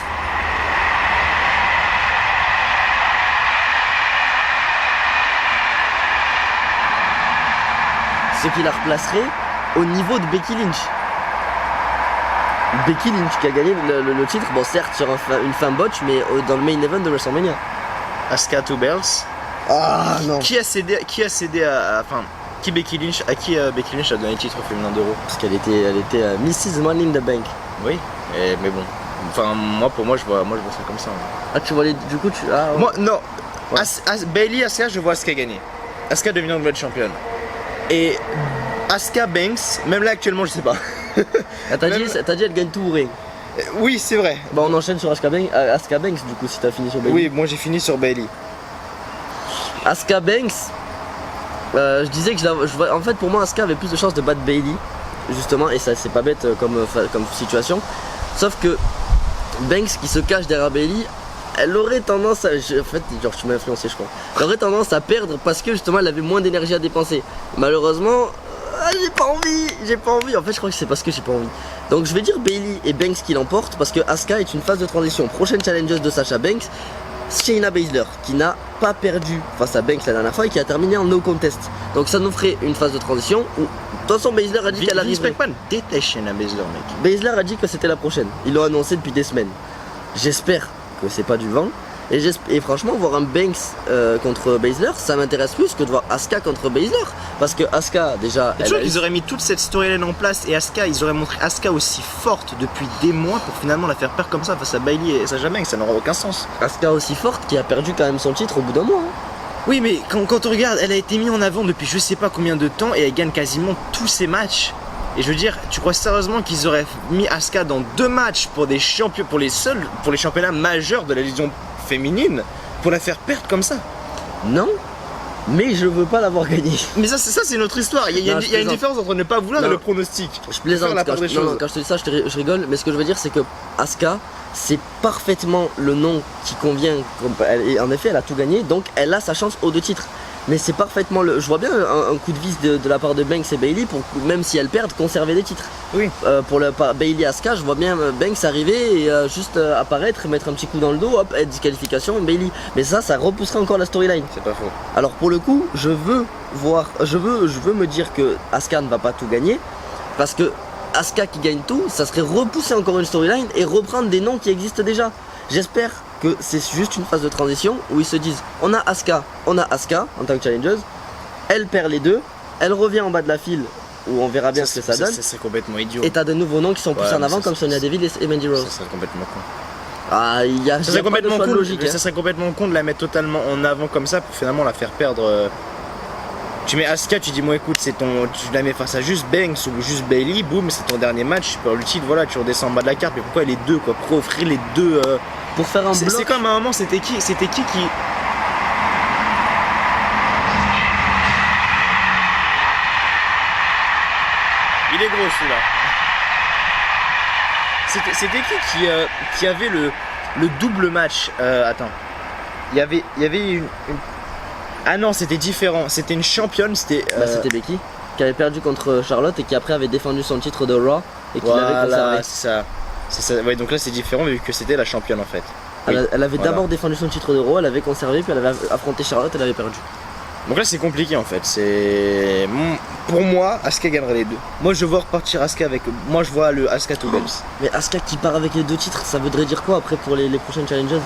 Ce qui la replacerait au niveau de Becky Lynch. Becky Lynch qui a gagné le titre, bon certes sur une fin botch, mais dans le main event de WrestleMania. Asuka 2 belts. Ah non. Qui a cédé qui Becky Lynch, à qui Becky Lynch a donné le titre féminin d'Euro? Parce qu'elle était Mrs. Money in the Bank. Oui, mais bon. Enfin, pour moi, je vois ça comme ça. Ah, tu vois du coup, ouais. Moi, non. Ouais. Bayley, Asuka, je vois Asuka gagner. Asuka devenir nouvelle championne. Et Asuka Banks, même là actuellement, je sais pas. T'as dit elle gagne tout ou rien. Oui, c'est vrai. Bah, on enchaîne sur Asuka Banks, du coup, si t'as fini sur Bayley. Oui, moi j'ai fini sur Bayley. Asuka Banks, Je disais que en fait pour moi Asuka avait plus de chances de battre Bailey justement, et ça c'est pas bête comme situation, sauf que Banks qui se cache derrière Bailey, elle aurait tendance à, en fait genre tu m'as influencé je crois, elle aurait tendance à perdre parce que justement elle avait moins d'énergie à dépenser. Malheureusement j'ai pas envie, en fait je crois que c'est parce que j'ai pas envie. Donc je vais dire Bailey et Banks qui l'emportent parce que Asuka est une phase de transition. Prochaine challengeuse de Sasha Banks, Shayna Baszler, qui n'a pas perdu face à Banks la dernière fois et qui a terminé en no contest. Donc ça nous ferait une phase de transition où, de toute façon, Baszler a dit qu'elle arriverait. Vince McMahon déteste Shayna Baszler, mec. Baszler a dit que c'était la prochaine. Ils l'ont annoncé depuis des semaines. J'espère que c'est pas du vent. Et franchement, voir un Banks contre Baszler, ça m'intéresse plus que de voir Asuka contre Baszler. Parce que Asuka, déjà. C'est sûr qu'ils auraient mis toute cette storyline en place et Asuka, ils auraient montré Asuka aussi forte depuis des mois pour finalement la faire perdre comme ça face à Bailey et Sasha Banks, ça n'aura aucun sens. Asuka aussi forte qui a perdu quand même son titre au bout d'un mois. Hein. Oui, mais quand on regarde, elle a été mise en avant depuis je sais pas combien de temps et elle gagne quasiment tous ses matchs. Et je veux dire, tu crois sérieusement qu'ils auraient mis Asuka dans 2 matchs pour des champions, pour les championnats majeurs de la division féminine, pour la faire perdre comme ça? Non, mais je veux pas l'avoir gagnée. Mais ça c'est notre histoire. Il y a une différence entre ne pas vouloir et le pronostic. Je plaisante. Quand je te dis ça, je rigole. Mais ce que je veux dire, c'est que Asuka, c'est parfaitement le nom qui convient. Et en effet, elle a tout gagné, donc elle a sa chance aux 2 titres. Mais c'est parfaitement le. Je vois bien un coup de vis de la part de Banks et Bailey pour, même si elles perdent, conserver des titres. Oui. Pour Bailey Asuka, je vois bien Banks arriver et juste apparaître, mettre un petit coup dans le dos, hop, disqualification, Bailey. Mais ça repousserait encore la storyline. C'est pas faux. Alors pour le coup, je veux me dire que Asuka ne va pas tout gagner, parce que Asuka qui gagne tout, ça serait repousser encore une storyline et reprendre des noms qui existent déjà. J'espère que c'est juste une phase de transition où ils se disent on a Asuka en tant que challengeuse, elle perd les 2, elle revient en bas de la file où on verra bien ce que ça donne. C'est complètement idiot. Et t'as de nouveaux noms qui sont poussés en avant comme Sonya Deville et Mandy Rose. Ça serait complètement con. Ah, il y a, ça serait complètement pas de con, logique. Ça serait complètement con de la mettre totalement en avant comme ça pour finalement la faire perdre. Tu mets Asuka, tu dis moi écoute, tu la mets face à juste Banks ou juste Bailey, boum, c'est ton dernier match, tu perds le titre, voilà, tu redescends en bas de la carte. Mais pourquoi les 2 quoi? Pourquoi offrir les 2 pour faire un bloc? C'est comme à un moment, c'était qui Il est gros celui-là. C'était qui avait le double match? Attends. Il y avait une... Ah non, c'était différent. C'était une championne, c'était... c'était Becky, qui avait perdu contre Charlotte et qui après avait défendu son titre de Raw et qui l'avait conservé. C'est ça. Ouais, donc là c'est différent vu que c'était la championne en fait. Elle avait d'abord défendu son titre de Raw, elle avait conservé, puis elle avait affronté Charlotte, elle avait perdu. Donc là c'est compliqué en fait. Pour moi, Asuka gagnerait les 2. Moi je vois repartir Asuka avec... Moi je vois le Asuka to Bells. Mais Asuka qui part avec les 2 titres, ça voudrait dire quoi après pour les prochaines challengers?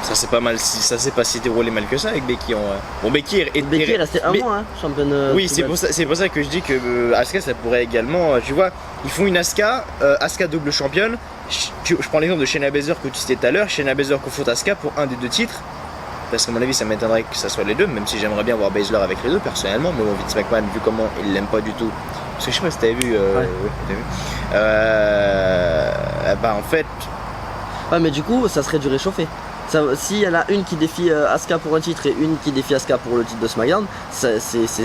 Ça c'est pas mal, ça s'est pas si déroulé mal que ça avec Becky en vrai. Bon Becky est restée un mois championne. Oui c'est pour ça que je dis que Asuka ça pourrait également, tu vois, ils font une Asuka double championne. Je prends l'exemple de Shayna Baszler que tu citais tout à l'heure, Shayna Baszler confronte Asuka pour un des 2 titres. Parce qu'à mon avis ça m'étonnerait que ça soit les 2, même si j'aimerais bien voir Baszler avec les 2 personnellement, mais bon Vince McMahon vu comment il l'aime pas du tout. Parce que je sais pas si t'avais vu, bah en fait... Ouais mais du coup ça serait du réchauffé. Si y en a une qui défie Asuka pour un titre et une qui défie Asuka pour le titre de SmackDown, c'est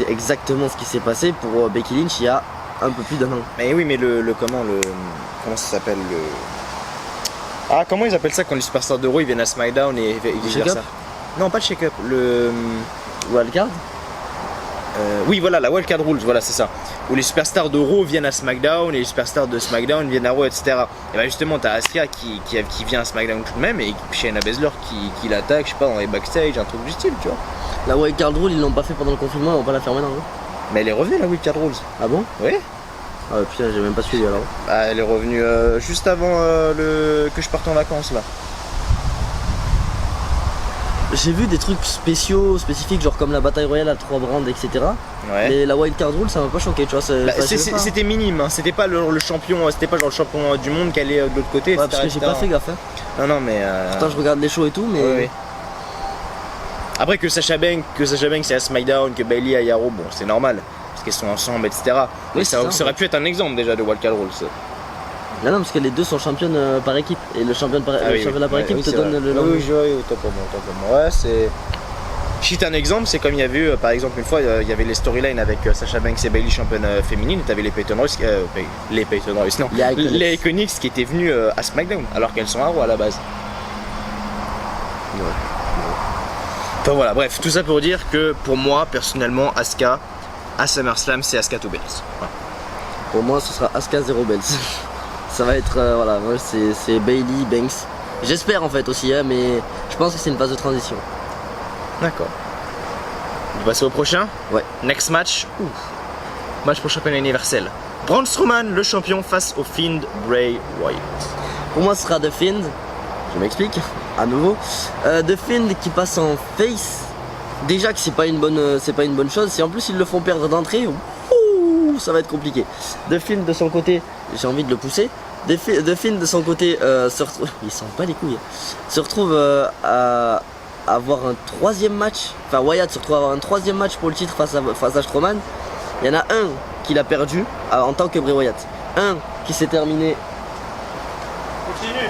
exactement ce qui s'est passé pour Becky Lynch il y a un peu plus d'un an. Mais oui, mais comment ça s'appelle Ah, comment ils appellent ça quand les superstars de Raw ils viennent à SmackDown et ils gèrent ça? Non, pas le shake-up, le Wildcard. Oui, voilà, la Wildcard Rules, voilà, c'est ça. Où les superstars de Raw viennent à SmackDown et les superstars de SmackDown viennent à Raw, etc. Et bah justement, t'as Asuka qui vient à SmackDown tout de même et Shayna Baszler qui l'attaque, je sais pas, dans les backstage, un truc du style, tu vois. La Wildcard Rule, ils l'ont pas fait pendant le confinement, ils vont pas la faire maintenant. Hein. Mais elle est revenue, la Wildcard Rules. Ah bon? Oui. Ah putain, j'ai même pas suivi alors. Ah, elle est revenue juste avant que je parte en vacances là. J'ai vu des trucs spécifiques, genre comme la bataille royale à 3 brands, etc. Ouais. Mais la wildcard rule, ça m'a pas choqué, tu vois. C'était minime, hein. C'était pas le champion, c'était pas genre le champion du monde qui allait de l'autre côté. Ouais, parce que j'ai pas fait gaffe. Hein. Non, mais. Pourtant, je regarde les shows et tout, mais. Ouais. Après que Sasha Banks c'est à SmackDown, que Bailey à Yarrow, bon, c'est normal, parce qu'elles sont ensemble, etc. Oui, ça aurait pu être un exemple déjà de wildcard rule. Non, parce que les 2 sont championnes par équipe et le championnat par équipe te donne le nom. Oui, autant pour moi. Ouais, c'est. Je cite un exemple, c'est comme il y avait eu, par exemple, une fois, il y avait les storylines avec Sasha Banks et Bayley championne féminine, et t'avais les Peyton Royce, non, les Iconics qui étaient venus à SmackDown, alors qu'elles sont à Raw à la base. Ouais. Enfin voilà, bref, tout ça pour dire que pour moi, personnellement, Asuka, à SummerSlam, c'est Asuka 2 belts. Voilà. Pour moi, ce sera Asuka 0 belts. Ça va être, voilà, moi, c'est Bayley, Banks. J'espère en fait aussi, hein, mais je pense que c'est une phase de transition. D'accord. On va passer au prochain. Ouais. Next match. Ouf. Match pour championnat universel. Braun Strowman, le champion, face au Fiend Bray Wyatt. Pour moi, ce sera The Fiend. Je m'explique, à nouveau. The Fiend qui passe en face. Déjà que c'est pas une bonne chose. Si en plus ils le font perdre d'entrée, ça va être compliqué. The Fiend de son côté, j'ai envie de le pousser. The Fiend de son côté se retrouve. Il sent pas les couilles. Se retrouve à avoir un troisième match. Enfin, Wyatt se retrouve à avoir un troisième match pour le titre face à Strowman. Il y en a un qu'il a perdu en tant que Bray Wyatt. Un qui s'est terminé. Continue.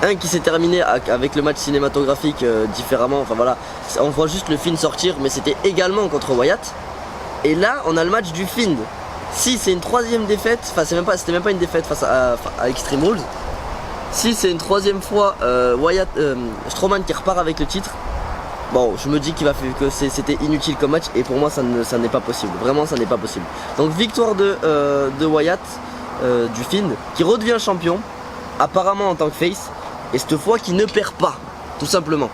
Un qui s'est terminé avec le match cinématographique différemment. Enfin voilà, on voit juste le Fiend sortir, mais c'était également contre Wyatt. Et là, on a le match du Fiend. Si c'est une troisième défaite, enfin c'était même pas une défaite face à Extreme Rules. Si c'est une troisième fois Strowman qui repart avec le titre, bon, je me dis que c'était inutile comme match et pour moi ça n'est pas possible. Vraiment, ça n'est pas possible. Donc victoire de Wyatt, du Fiend, qui redevient champion, apparemment en tant que face, et cette fois qui ne perd pas, tout simplement.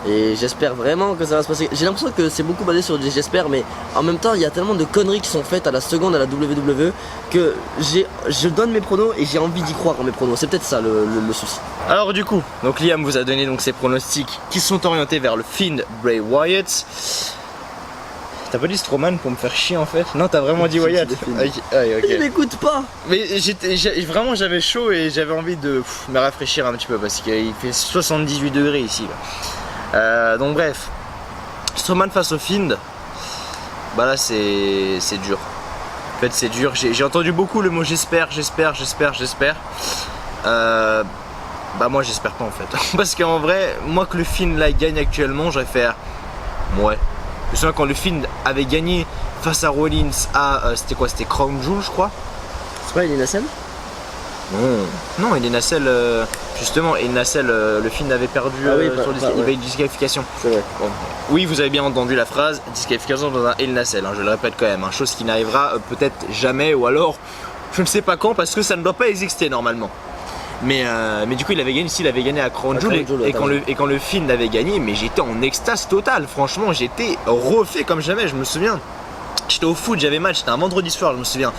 Et j'espère vraiment que ça va se passer. J'ai l'impression que c'est beaucoup basé sur des j'espère, mais en même temps il y a tellement de conneries qui sont faites à la seconde à la WWE que je donne mes pronos et j'ai envie d'y croire en mes pronos. C'est peut-être ça le souci. Alors du coup, donc Liam vous a donné donc ses pronostics qui sont orientés vers le Fiend Bray Wyatt. T'as pas dit Strowman pour me faire chier en fait? Non, t'as vraiment dit Wyatt. Okay. Il m'écoute pas. Mais vraiment j'avais chaud et j'avais envie de me rafraîchir un petit peu parce qu'il fait 78 degrés ici là. Donc bref, Strowman face au Fiend, bah là c'est dur. En fait c'est dur, j'ai entendu beaucoup le mot j'espère. Bah moi j'espère pas en fait. Parce qu'en vrai, moi que le Fiend là gagne actuellement, j'aurais fait ouais. Je me souviens quand le Fiend avait gagné face à Rollins à c'était quoi? C'était Crown Jewel je crois. C'est pas Hell in a Cell? Non, Hell in a Cell, justement, Hell in a Cell, le Fiend avait perdu il avait une disqualification. C'est vrai. Bon. Oui, vous avez bien entendu la phrase, disqualification dans un Hell in a Cell, hein, je le répète quand même, chose qui n'arrivera peut-être jamais ou alors je ne sais pas quand parce que ça ne doit pas exister normalement. Mais du coup il avait gagné à Crown Jewel et quand le Fiend avait gagné, mais j'étais en extase totale, franchement j'étais refait comme jamais, je me souviens. J'étais au foot, j'avais match, c'était un vendredi soir, je me souviens.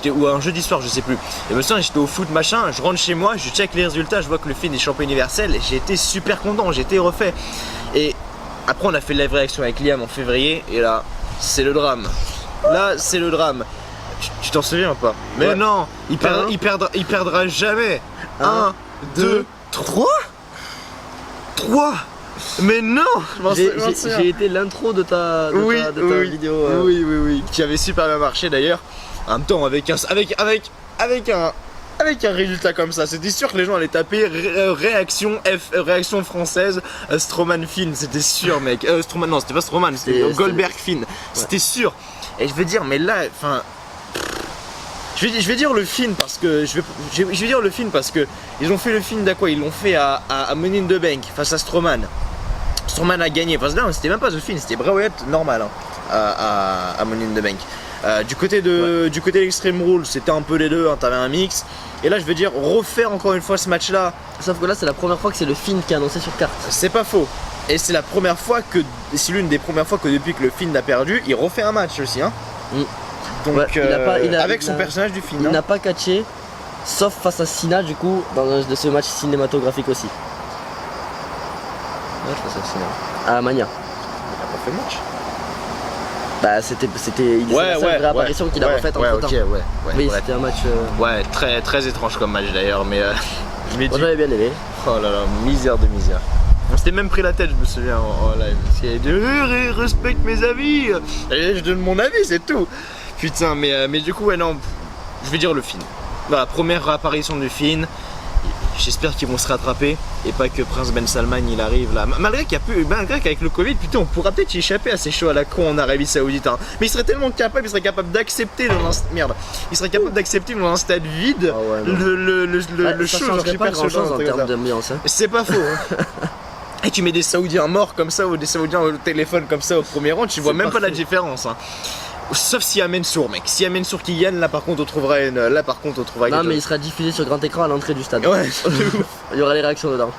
Ou un jeudi soir, je sais plus. Et je me souviens, j'étais au foot, machin, je rentre chez moi, je check les résultats, je vois que le Fiend est champion universel et j'ai été super content, j'étais refait. Et après, on a fait la vraie réaction avec Liam en février et là, c'est le drame. Là, c'est le drame. Tu t'en souviens ou pas? Mais ouais. Non, il perdra jamais. 1, 2, 3 Mais non, j'ai été l'intro de ta vidéo. Oui, qui avait super bien marché d'ailleurs. En même temps, avec un résultat comme ça, c'était sûr que les gens allaient taper réaction française Strowman Fiend, c'était sûr mec. Strowman non, c'était pas Strowman, c'était Goldberg Fiend, c'était sûr. Et je veux dire, mais là, enfin. Je vais dire le Fiend parce que je vais dire le Fiend parce que ils ont fait le Fiend à quoi? Ils l'ont fait à Money in the Bank face à Strowman. Strowman a gagné parce que là c'était même pas The Fiend, c'était Bray Wyatt normal à Money in the Bank. Du côté de l'Extreme Rules, c'était un peu les deux, hein, t'avais un mix. Et là je veux dire refaire encore une fois ce match là. Sauf que là c'est la première fois que c'est le Fiend qui est annoncé sur carte. C'est pas faux. Et c'est c'est l'une des premières fois que depuis que le Fiend a perdu, il refait un match aussi hein. Donc ouais, avec son personnage du Fiend. Il n'a pas catché, sauf face à Cena du coup, dans ce match cinématographique aussi. Ouais, je pense à Cena. À Mania. Il a pas fait match. Bah c'était la seule vraie apparition qu'il a refaite entre temps. Oui, c'était un match. Ouais, très très étrange comme match d'ailleurs, mais moi j'avais bien aimé. Oh là là, misère de misère. On s'était même pris la tête, je me souviens en live. Parce qu'il a dit respecte mes avis. Et je donne mon avis, c'est tout. Putain, mais du coup, ouais, non, je vais dire le Fiend. Voilà, première apparition du Fiend. j'espère qu'ils vont se rattraper et pas que Prince Ben Salman il arrive là. Malgré qu'avec le Covid, putain, on pourra peut-être y échapper à ces shows à la con en Arabie Saoudite. Hein. Mais il serait tellement capable, il serait capable d'accepter il serait capable d'accepter dans un stade vide le show. Ça changerait pas grand chose en termes d'ambiance. Hein. C'est pas faux. Hein. Et tu mets des Saoudiens morts comme ça ou des Saoudiens au téléphone comme ça au premier rang, tu vois même pas la différence. Hein. Sauf si Amen Sour, mec. Si Amen Sour qui gagne, là par contre on trouvera une. Là par contre on trouvera. Non, mais il sera diffusé sur grand écran à l'entrée du stade. Ouais, il y aura les réactions dedans.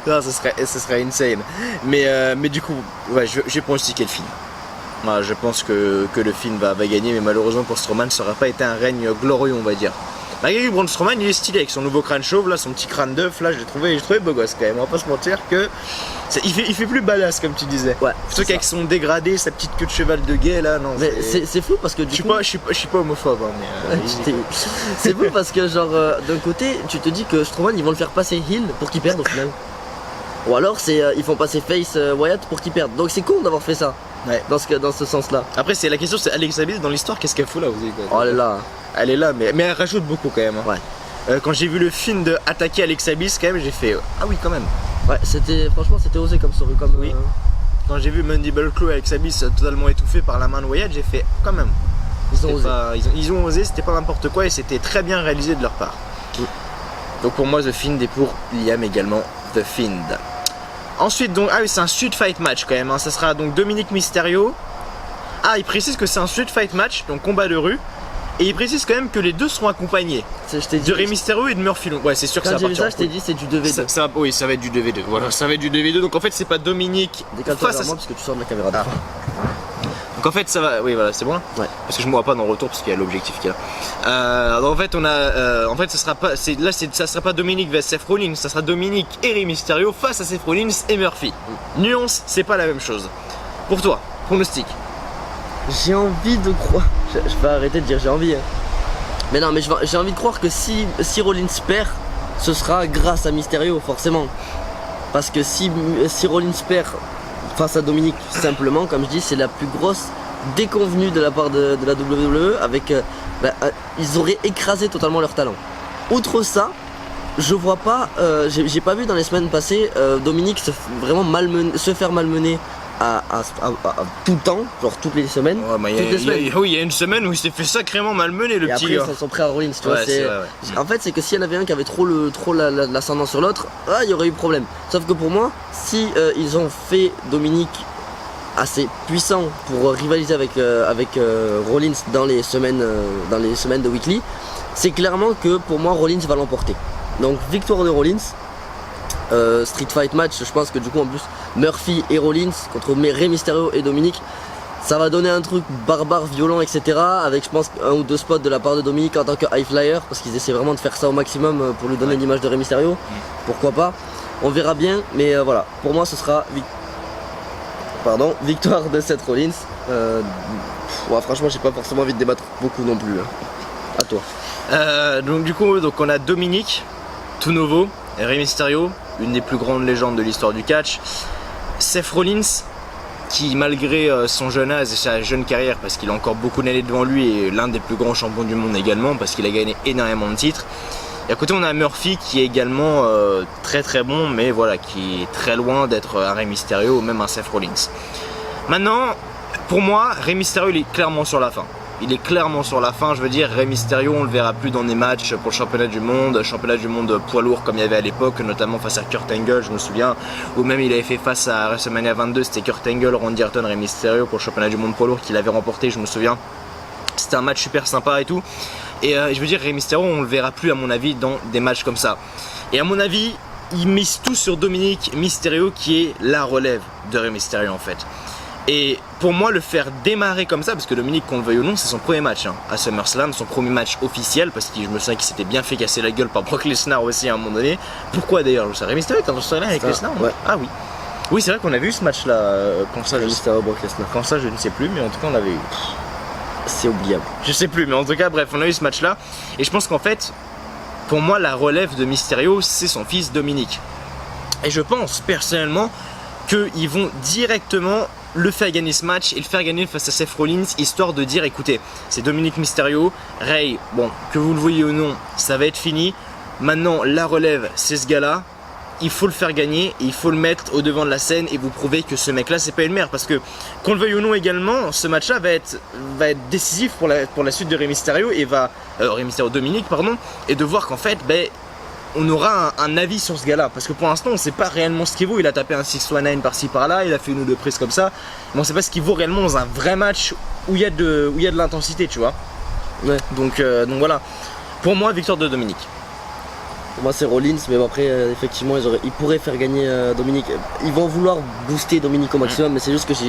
Non, ce serait insane. Mais du coup, ouais, j'ai pronostiqué le film. Voilà, je pense que le film va gagner, mais malheureusement pour Strowman, ça n'aura pas été un règne glorieux, on va dire. Malgré que Braun Strowman, il est stylé avec son nouveau crâne chauve, là, son petit crâne d'œuf, là, j'ai trouvé beau gosse quand même. On va pas se mentir que il fait plus badass comme tu disais. Ouais. Plutôt qu'avec son dégradé, sa petite queue de cheval de guet là, non. Mais c'est fou parce que du coup. Je suis pas homophobe, hein, mais. C'est fou parce que genre d'un côté, tu te dis que Strowman ils vont le faire passer heel pour qu'il perde au final. Ou alors ils font passer face Wyatt pour qu'il perde. Donc c'est con d'avoir fait ça. Ouais. Dans ce sens-là. Après la question c'est Alexa Bliss dans l'histoire, qu'est-ce qu'elle fout là, vous savez quoi. Oh, elle est là. Elle est là, mais elle rajoute beaucoup quand même. Hein. Ouais. Quand j'ai vu le film de attaquer Alexa Bliss, quand même, j'ai fait ah oui, quand même. Ouais, franchement, c'était osé comme story. Oui. Quand j'ai vu Mandible Claw avec Alexa Bliss totalement étouffé par la main de Wyatt, j'ai fait quand même. Ils ont osé. Ils ont osé, c'était pas n'importe quoi et c'était très bien réalisé de leur part. Donc pour moi, The Fiend est pour Liam également The Fiend. Ensuite, donc, ah oui, c'est un Street Fight match quand même. Hein. Ça sera donc Dominic Mysterio. Ah, il précise que c'est un Street Fight match, donc combat de rue. Et il précise quand même que les deux seront accompagnés de Rey Mysterio et de Murphy. Ouais, c'est sûr que ça va partir. Quand j'ai vu ça, je t'ai dit c'est du 2v2. Oui, ça va être du 2v2. Voilà, ça va être du 2v2. Donc en fait, c'est pas Dominique. Décale-toi vers moi parce que tu sors de la caméra. Donc en fait, ça va. Oui, voilà, c'est bon là. Ouais. Parce que je me vois pas dans le retour parce qu'il y a l'objectif qui est là. Donc en fait, en fait, ça sera pas. Ça sera pas Dominique vs Seth Rollins. Ça sera Dominique et Rey Mysterio face à Seth Rollins et Murphy. Nuance, c'est pas la même chose. Pour toi, pronostic. J'ai envie de croire. Je vais arrêter de dire j'ai envie. Hein. Mais non, mais j'ai envie de croire que si Rollins perd, ce sera grâce à Mysterio, forcément. Parce que si Rollins perd face à Dominique, simplement, comme je dis, c'est la plus grosse déconvenue de la part de la WWE. Avec, ils auraient écrasé totalement leur talent. Outre ça, je vois pas. J'ai pas vu dans les semaines passées Dominique se faire malmener. À tout le temps, genre toutes les semaines. Ouais, il y a une semaine où il s'est fait sacrément malmener le et petit après, gars. ils sont prêts à Rollins, tu vois. Ouais. En fait, c'est que s'il y en avait un qui avait trop l'ascendant sur l'autre, il y aurait eu problème. Sauf que pour moi, si ils ont fait Dominique assez puissant pour rivaliser avec Rollins dans les semaines de Weekly, c'est clairement que pour moi Rollins va l'emporter. Donc victoire de Rollins. Street Fight match, je pense que du coup en plus Murphy et Rollins contre Rey Mysterio et Dominique, ça va donner un truc barbare, violent, etc. Avec je pense un ou deux spots de la part de Dominique en tant que high flyer, parce qu'ils essaient vraiment de faire ça au maximum pour lui donner l'image de Rey Mysterio. Pourquoi pas, on verra bien, mais voilà, pour moi ce sera victoire de Seth Rollins. Franchement j'ai pas forcément envie de débattre beaucoup non plus. À toi. Donc du coup on a Dominique, tout nouveau, et Rey Mysterio, une des plus grandes légendes de l'histoire du catch. Seth Rollins, qui malgré son jeune âge et sa jeune carrière, parce qu'il a encore beaucoup d'années devant lui, est l'un des plus grands champions du monde également, parce qu'il a gagné énormément de titres. Et à côté on a Murphy qui est également très très bon, mais voilà, qui est très loin d'être un Rey Mysterio ou même un Seth Rollins. Maintenant, pour moi, Rey Mysterio il est clairement sur la fin. Il est clairement sur la fin, je veux dire, Rey Mysterio on le verra plus dans des matchs pour le championnat du monde poids lourd comme il y avait à l'époque, notamment face à Kurt Angle, je me souviens, ou même il avait fait face à WrestleMania 22, c'était Kurt Angle, Randy Orton, Rey Mysterio pour le championnat du monde poids lourd qu'il avait remporté, je me souviens. C'était un match super sympa et tout. Et je veux dire, Rey Mysterio on le verra plus à mon avis dans des matchs comme ça. Et à mon avis, ils misent tout sur Dominic Mysterio qui est la relève de Rey Mysterio en fait. Et pour moi, le faire démarrer comme ça, parce que Dominique, qu'on le veuille ou non, c'est son premier match à SummerSlam, son premier match officiel, parce que je me souviens qu'il s'était bien fait casser la gueule par Brock Lesnar aussi à un moment donné. Pourquoi d'ailleurs? Rey Mysterio est en storyline avec Lesnar? Ouais. Ah oui. Oui, c'est vrai qu'on a vu ce match-là. Quand ça, Brock Lesnar. Quand ça, je ne sais plus, mais en tout cas, on l'avait eu. C'est oubliable. Je sais plus, mais en tout cas, bref, on a eu ce match-là. Et je pense qu'en fait, pour moi, la relève de Mysterio, c'est son fils Dominique. Et je pense personnellement qu'ils vont directement le faire gagner ce match et le faire gagner face à Seth Rollins, histoire de dire écoutez, c'est Dominic Mysterio, Rey, bon, que vous le voyez ou non, ça va être fini. Maintenant, la relève, c'est ce gars-là. Il faut le faire gagner, et il faut le mettre au devant de la scène et vous prouver que ce mec-là, c'est pas une merde. Parce que, qu'on le veuille ou non également, ce match-là va être décisif pour la suite de Rey Mysterio et Rey Mysterio Dominique, pardon, et de voir qu'en fait, on aura un avis sur ce gars-là. Parce que pour l'instant, on sait pas réellement ce qu'il vaut. Il a tapé un 619 par-ci par-là, il a fait une ou deux prises comme ça, mais on sait pas ce qu'il vaut réellement dans un vrai match où il y a de l'intensité, tu vois. Ouais. Donc voilà. Pour moi, victoire de Dominique. Pour moi c'est Rollins, mais bon, après effectivement ils pourraient faire gagner Dominique. Ils vont vouloir booster Dominique au maximum, mais c'est juste que je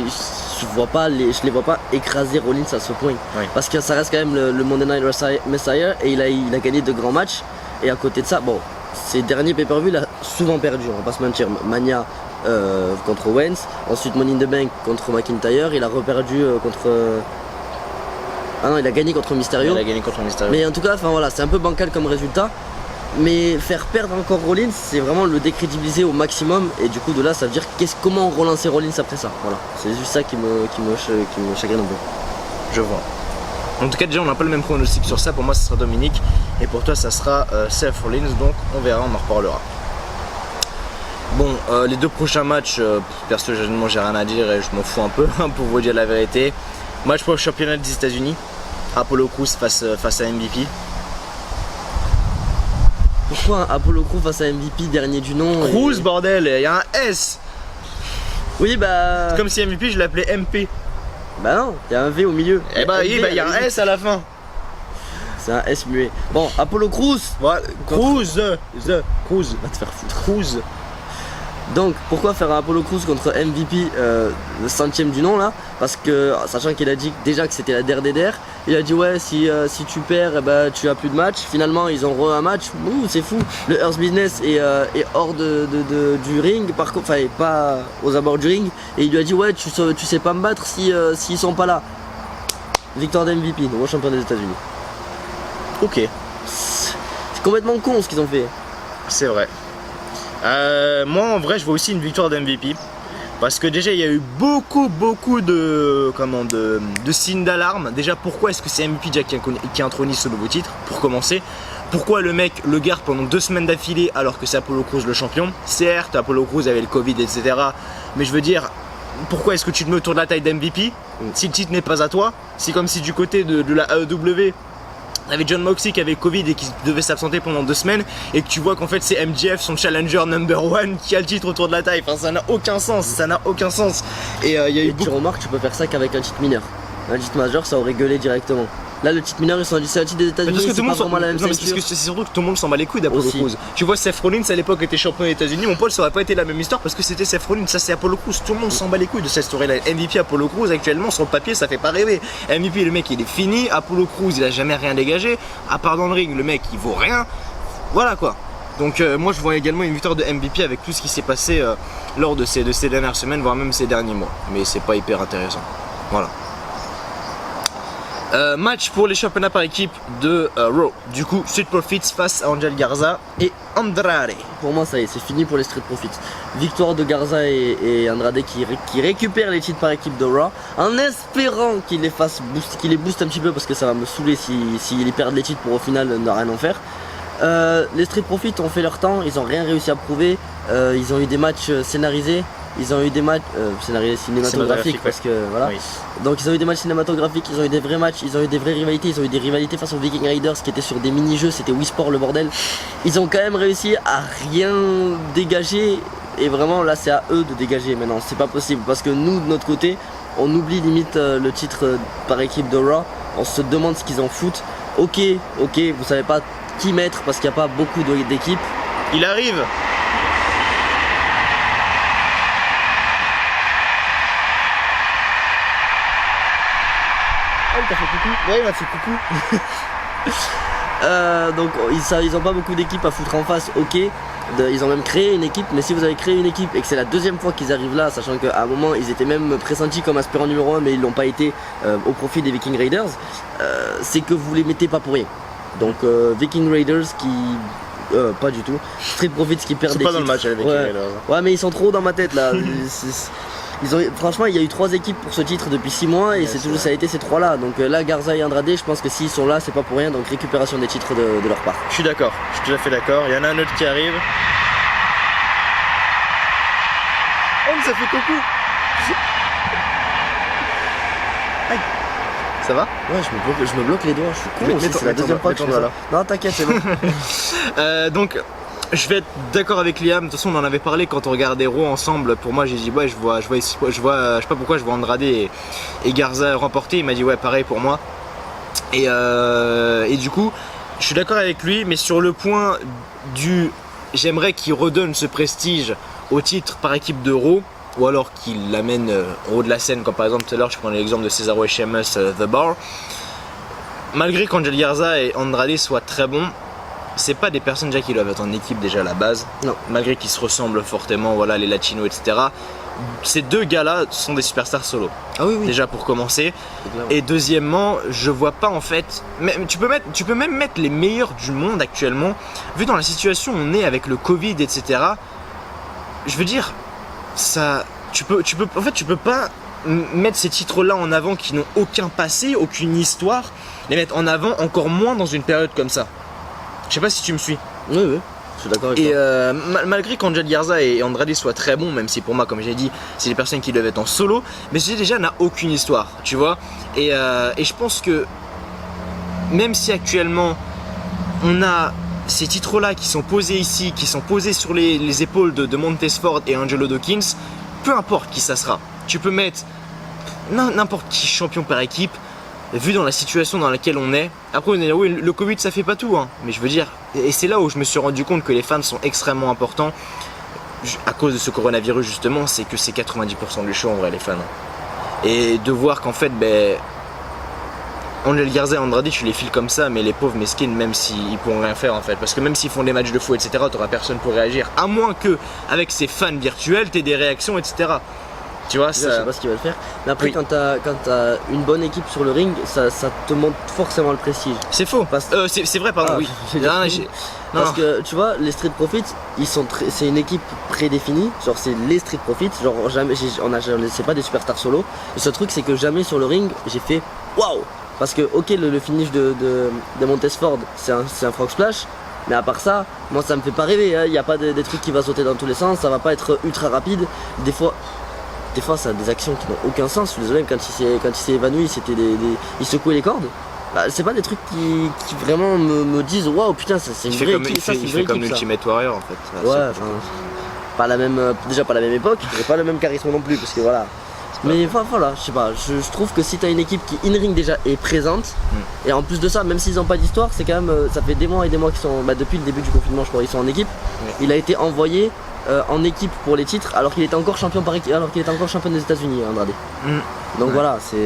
les vois pas écraser Rollins à ce point. Oui. Parce que ça reste quand même le Monday Night Messiah et il a gagné de grands matchs. Et à côté de ça, bon, ses derniers pay-per-view il a souvent perdu, on va pas se mentir. Mania contre Owens, ensuite Money in the Bank contre McIntyre, il a reperdu contre... Ah non, il a gagné contre Mysterio. Il a gagné contre Mysterio. Mais en tout cas, enfin voilà, c'est un peu bancal comme résultat. Mais faire perdre encore Rollins, c'est vraiment le décrédibiliser au maximum. Et du coup, de là, ça veut dire comment relancer Rollins après ça. Voilà, c'est juste ça qui me chagrine un peu. Je vois. En tout cas, déjà, on n'a pas le même pronostic sur ça. Pour moi, ça sera Dominique. Et pour toi, ça sera Seth Rollins. Donc, on verra, on en reparlera. Bon, les deux prochains matchs, personnellement, j'ai rien à dire et je m'en fous un peu, pour vous dire la vérité. Match pour le championnat des États-Unis. Apollo Crews face à MVP. Pourquoi Apollo Crews face à MVP, dernier du nom Crews, bordel, il y a un S. Oui, bah. C'est comme si MVP, je l'appelais MP. Bah non, il y a un V au milieu. Eh bah, il y a un S à la fin. C'est un S muet. Bon, Apollo Crews. Ouais, Crews. Va te faire foutre. Crews. Donc pourquoi faire un Apollo Crews contre MVP, le centième du nom là? Parce que sachant qu'il a dit déjà que c'était la der, il a dit ouais si tu perds eh tu as plus de match. Finalement ils ont un match, c'est fou. Le Earth Business est hors du ring, par contre, enfin pas aux abords du ring, et il lui a dit ouais tu sais pas me battre s'ils sont pas là. Victoire d'MVP, nouveau champion des États-Unis. Ok. C'est complètement con ce qu'ils ont fait. C'est vrai. Moi en vrai je vois aussi une victoire d'MVP parce que déjà il y a eu beaucoup de signes d'alarme. Déjà pourquoi est-ce que c'est MVP déjà qui intronise ce nouveau titre pour commencer? Pourquoi le mec le garde pendant 2 semaines d'affilée alors que c'est Apollo Crews le champion? Certes Apollo Crews avait le Covid etc, mais je veux dire pourquoi est-ce que tu te mets autour de la taille d'MVP si le titre n'est pas à toi? C'est comme si du côté de la AEW il y avait John Moxley qui avait Covid et qui devait s'absenter pendant 2 semaines et que tu vois qu'en fait c'est MJF, son challenger number 1 qui a le titre autour de la taille. Enfin ça n'a aucun sens, Et il y a eu tu remarques, tu peux faire ça qu'avec un titre mineur. Un titre majeur ça aurait gueulé directement. Là le titre mineur ils sont dit c'est un titre des États-Unis, c'est pas vraiment la même ceinture. C'est surtout que tout le monde s'en bat les couilles d'Apollo Crews. Tu vois Seth Rollins à l'époque était champion des États-Unis, mon pote ça aurait pas été la même histoire parce que c'était Seth Rollins, ça c'est Apollo Crews, tout le monde s'en bat les couilles de cette story là. MVP Apollo Crews actuellement sur le papier ça fait pas rêver. MVP le mec il est fini, Apollo Crews il a jamais rien dégagé, à part dans le ring le mec il vaut rien. Voilà quoi. Donc moi je vois également une victoire de MVP avec tout ce qui s'est passé lors de ces dernières semaines, voire même ces derniers mois. Mais c'est pas hyper intéressant. Voilà. Match pour les championnats par équipe de Raw. Du coup, Street Profits face à Angel Garza et Andrade. Pour moi, ça y est, c'est fini pour les Street Profits. Victoire de Garza et Andrade qui récupèrent les titres par équipe de Raw en espérant qu'ils les boostent un petit peu parce que ça va me saouler s'ils perdent les titres pour au final ne rien en faire. Les Street Profits ont fait leur temps, ils n'ont rien réussi à prouver. Ils ont eu des matchs scénarisés. Ils ont eu des matchs scénarisés cinématographiques parce que voilà. Oui. Donc ils ont eu des matchs cinématographiques, ils ont eu des vrais matchs, ils ont eu des vraies rivalités, ils ont eu des rivalités face aux Viking Raiders qui étaient sur des mini-jeux, c'était Wii Sport le bordel. Ils ont quand même réussi à rien dégager et vraiment là c'est à eux de dégager maintenant, c'est pas possible parce que nous de notre côté on oublie limite le titre par équipe de Raw, on se demande ce qu'ils en foutent. Ok, vous savez pas qui mettre parce qu'il n'y a pas beaucoup d'équipes. Il arrive. T'as fait coucou? Ouais, il m'a fait coucou. Donc ils ont pas beaucoup d'équipes à foutre en face, ok. Ils ont même créé une équipe, mais si vous avez créé une équipe et que c'est la deuxième fois qu'ils arrivent là, sachant qu'à un moment ils étaient même pressentis comme aspirants numéro 1 mais ils l'ont pas été au profit des Viking Raiders, c'est que vous les mettez pas pour rien. Donc Viking Raiders qui... pas du tout. Street Profits qui perdent des titres. C'est pas dans le match avec Viking Raiders. Ouais mais ils sont trop dans ma tête là. franchement, il y a eu 3 équipes pour ce titre depuis 6 mois et Ouais, c'est c'est toujours, vrai. ça a été ces 3-là. Donc là, Garza et Andrade, je pense que s'ils sont là, c'est pas pour rien. Donc récupération des titres de leur part. Je suis d'accord, je suis tout à fait d'accord. Il y en a un autre qui arrive. Oh, mais ça fait coucou. Aïe. Ça va? Ouais, je me bloque les doigts, je suis con Mais- aussi, mets-toi- c'est la deuxième fois que je fais mets-toi ça. Non, t'inquiète, c'est bon. Donc, je vais être d'accord avec Liam. De toute façon, on en avait parlé quand on regardait Raw ensemble. Pour moi, j'ai dit, ouais, je sais pas pourquoi je vois Andrade et Garza remporter. Il m'a dit, ouais, pareil pour moi. Et du coup, je suis d'accord avec lui, mais sur le point j'aimerais qu'il redonne ce prestige au titre par équipe de Raw, ou alors qu'il l'amène au haut de la scène, comme par exemple tout à l'heure, je prenais l'exemple de Cesaro et Sheamus, The Bar. Malgré qu'Angel Garza et Andrade soient très bons, c'est pas des personnes déjà qui doivent être en équipe déjà à la base. Non. Malgré qu'ils se ressemblent fortement, voilà, les latinos, etc. Ces deux gars-là sont des superstars solo. Ah oui, oui. Déjà pour commencer. C'est clair. Et deuxièmement, je vois pas en fait. Tu peux même mettre les meilleurs du monde actuellement. Vu dans la situation où on est avec le Covid, etc. Je veux dire, ça. Tu peux pas mettre ces titres-là en avant qui n'ont aucun passé, aucune histoire, les mettre en avant encore moins dans une période comme ça. Je sais pas si tu me suis. Oui, oui, je suis d'accord avec Et toi. malgré qu'Angel Garza et Andrade soient très bons, même si pour moi, comme j'ai dit, c'est des personnes qui doivent être en solo, mais ce déjà n'a aucune histoire, tu vois. Et je pense que même si actuellement on a ces titres-là qui sont posés ici, qui sont posés sur les épaules de Montesford et Angelo Dawkins, peu importe qui ça sera, tu peux mettre n'importe qui champion par équipe. Vu dans la situation dans laquelle on est, après on est oui, le Covid ça fait pas tout, hein, mais je veux dire, et c'est là où je me suis rendu compte que les fans sont extrêmement importants à cause de ce coronavirus justement, c'est que c'est 90% du show en vrai les fans. Et de voir qu'en fait, Angel Garza et Andrade tu les files comme ça, mais les pauvres mesquines, même s'ils pourront rien faire en fait, parce que même s'ils font des matchs de fou etc, t'auras personne pour réagir, à moins que avec ces fans virtuels t'aies des réactions etc. Tu vois, Je sais ça... pas ce qu'il va faire. Mais après, Oui. quand t'as une bonne équipe sur le ring, ça te montre forcément le prestige. C'est faux. Parce- C'est vrai, pardon. Ah, Oui. j'ai dit- Non, non, Parce que tu vois, les Street Profits, c'est une équipe prédéfinie. Genre, c'est les Street Profits. Genre, jamais, c'est pas des superstars solo. Le seul truc, c'est que jamais sur le ring, j'ai fait waouh. Parce que, ok, le finish de Montesford, c'est un frog splash. Mais à part ça, moi, ça me fait pas rêver. Il n'y a pas des trucs qui vont sauter dans tous les sens. Ça va pas être ultra rapide. Des fois, ça a des actions qui n'ont aucun sens. Je suis désolé, quand il s'est évanoui, c'était il secouait les cordes. Bah, c'est pas des trucs qui vraiment me disent waouh, putain, ça c'est une vraie équipe. Ça, c'est une il vraie fait comme équipe, ça. l'Ultimate Warrior en fait. Ouais, enfin, pas la même, déjà pas la même époque, et pas le même charisme non plus, parce que voilà. Mais enfin, voilà, je sais pas, je trouve que si t'as une équipe qui in-ring déjà est présente, et en plus de ça, même s'ils n'ont pas d'histoire, c'est quand même, ça fait des mois et des mois qu'ils sont, depuis le début du confinement, je crois, ils sont en équipe. Oui. Il a été envoyé en équipe pour les titres, alors qu'il était encore champion par équipe, alors qu'il était encore champion des États-Unis, Andrade. Donc Ouais. voilà, c'est,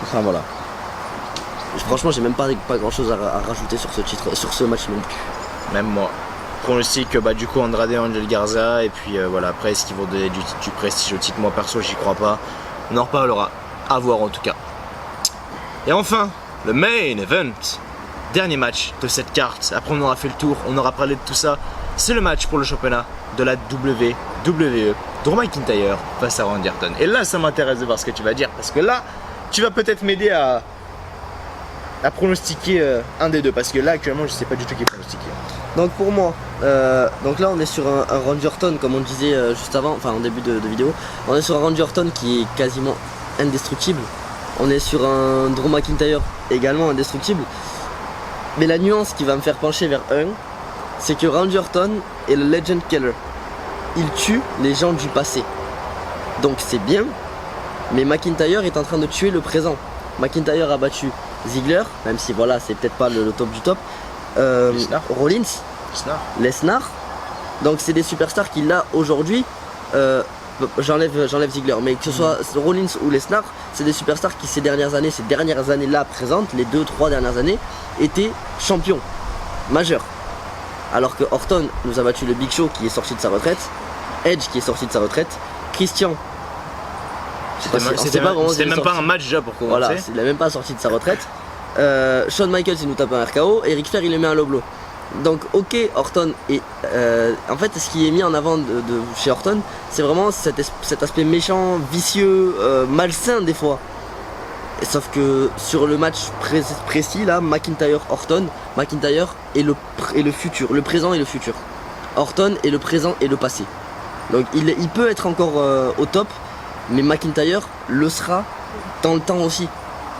enfin voilà. Franchement, j'ai même pas grand chose à rajouter sur ce titre, sur ce match non plus. Même moi. Pronostic du coup Andrade et Angel Garza et puis voilà, après est-ce qu'ils vont donner du prestige au titre, moi perso j'y crois pas. On en reparlera, à voir en tout cas. Et enfin, le main event, dernier match de cette carte. Après on aura fait le tour, on aura parlé de tout ça. C'est le match pour le championnat de la WWE. Drew McIntyre face à Randy Orton. Et là ça m'intéresse de voir ce que tu vas dire, parce que là tu vas peut-être m'aider à pronostiquer un des deux, parce que là actuellement je sais pas du tout qui est pronostiqué. Donc pour moi, donc là on est sur un Randy Orton comme on disait juste avant, enfin en début de vidéo. On est sur un Randy Orton qui est quasiment indestructible. On est sur un Drew McIntyre également indestructible. Mais la nuance qui va me faire pencher vers un, c'est que Randy Orton est le Legend Killer. Il tue les gens du passé. Donc c'est bien, mais McIntyre est en train de tuer le présent. McIntyre a battu Ziggler, même si voilà c'est peut-être pas le top du top. Lesnar. Rollins, Lesnar. Lesnar. Donc c'est des superstars qu'il a aujourd'hui. J'enlève Ziggler, mais que ce soit Rollins ou Lesnar, c'est des superstars qui ces dernières années là présentes, les 2-3 dernières années, étaient champions majeurs. Alors que Orton nous a battu le Big Show qui est sorti de sa retraite, Edge qui est sorti de sa retraite, Christian. C'était même pas un match déjà pour commencer. Voilà, il n'a même pas sorti de sa retraite. Shawn Michaels il nous tape un RKO et Ric Flair il le met un low blow. Donc ok, Orton est... en fait, ce qui est mis en avant chez Orton, c'est vraiment cet aspect méchant, vicieux, malsain des fois. Et sauf que sur le match précis, là, McIntyre-Orton, McIntyre est le futur, le présent et le futur. Orton est le présent et le passé. Donc il peut être encore au top, mais McIntyre le sera dans le temps aussi.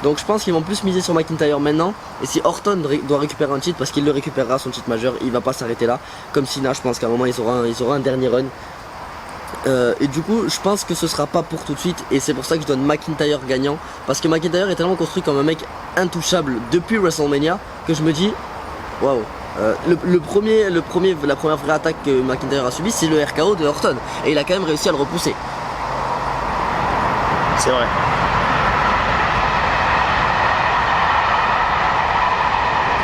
Donc je pense qu'ils vont plus miser sur McIntyre maintenant. Et si Orton doit récupérer un titre, parce qu'il le récupérera son titre majeur, il va pas s'arrêter là. Comme Cena, je pense qu'à un moment ils auront un dernier run. Et du coup je pense que ce sera pas pour tout de suite. Et c'est pour ça que je donne McIntyre gagnant. Parce que McIntyre est tellement construit comme un mec intouchable depuis WrestleMania que je me dis waouh. La première vraie attaque que McIntyre a subie, c'est le RKO de Orton. Et il a quand même réussi à le repousser. C'est vrai.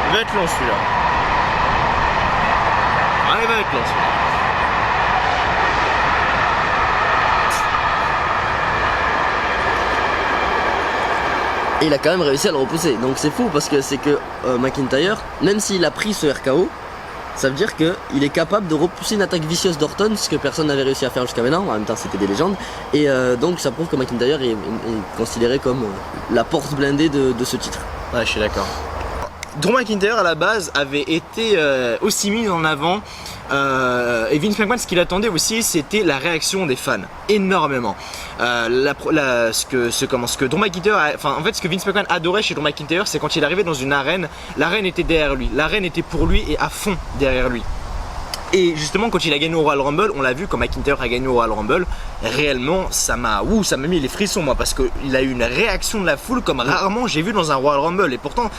Il va être long celui-là. Ah, il va être long celui-là. Et il a quand même réussi à le repousser. Donc c'est fou parce que c'est que McIntyre, même s'il a pris ce RKO, ça veut dire qu'il est capable de repousser une attaque vicieuse d'Orton, ce que personne n'avait réussi à faire jusqu'à maintenant. En même temps, c'était des légendes. Et donc ça prouve que McIntyre est considéré comme la porte blindée de ce titre. Ouais, je suis d'accord. Drew McIntyre à la base avait été aussi mis en avant et Vince McMahon, ce qu'il attendait aussi, c'était la réaction des fans, énormément. Ce que Drew McIntyre, en fait, ce que Vince McMahon adorait chez Drew McIntyre, c'est quand il arrivait dans une arène, l'arène était derrière lui, l'arène était pour lui et à fond derrière lui. Et justement, quand il a gagné au Royal Rumble, on l'a vu, quand McIntyre a gagné au Royal Rumble, réellement, ça m'a mis les frissons, moi, parce qu'il a eu une réaction de la foule comme rarement j'ai vu dans un Royal Rumble. Et pourtant,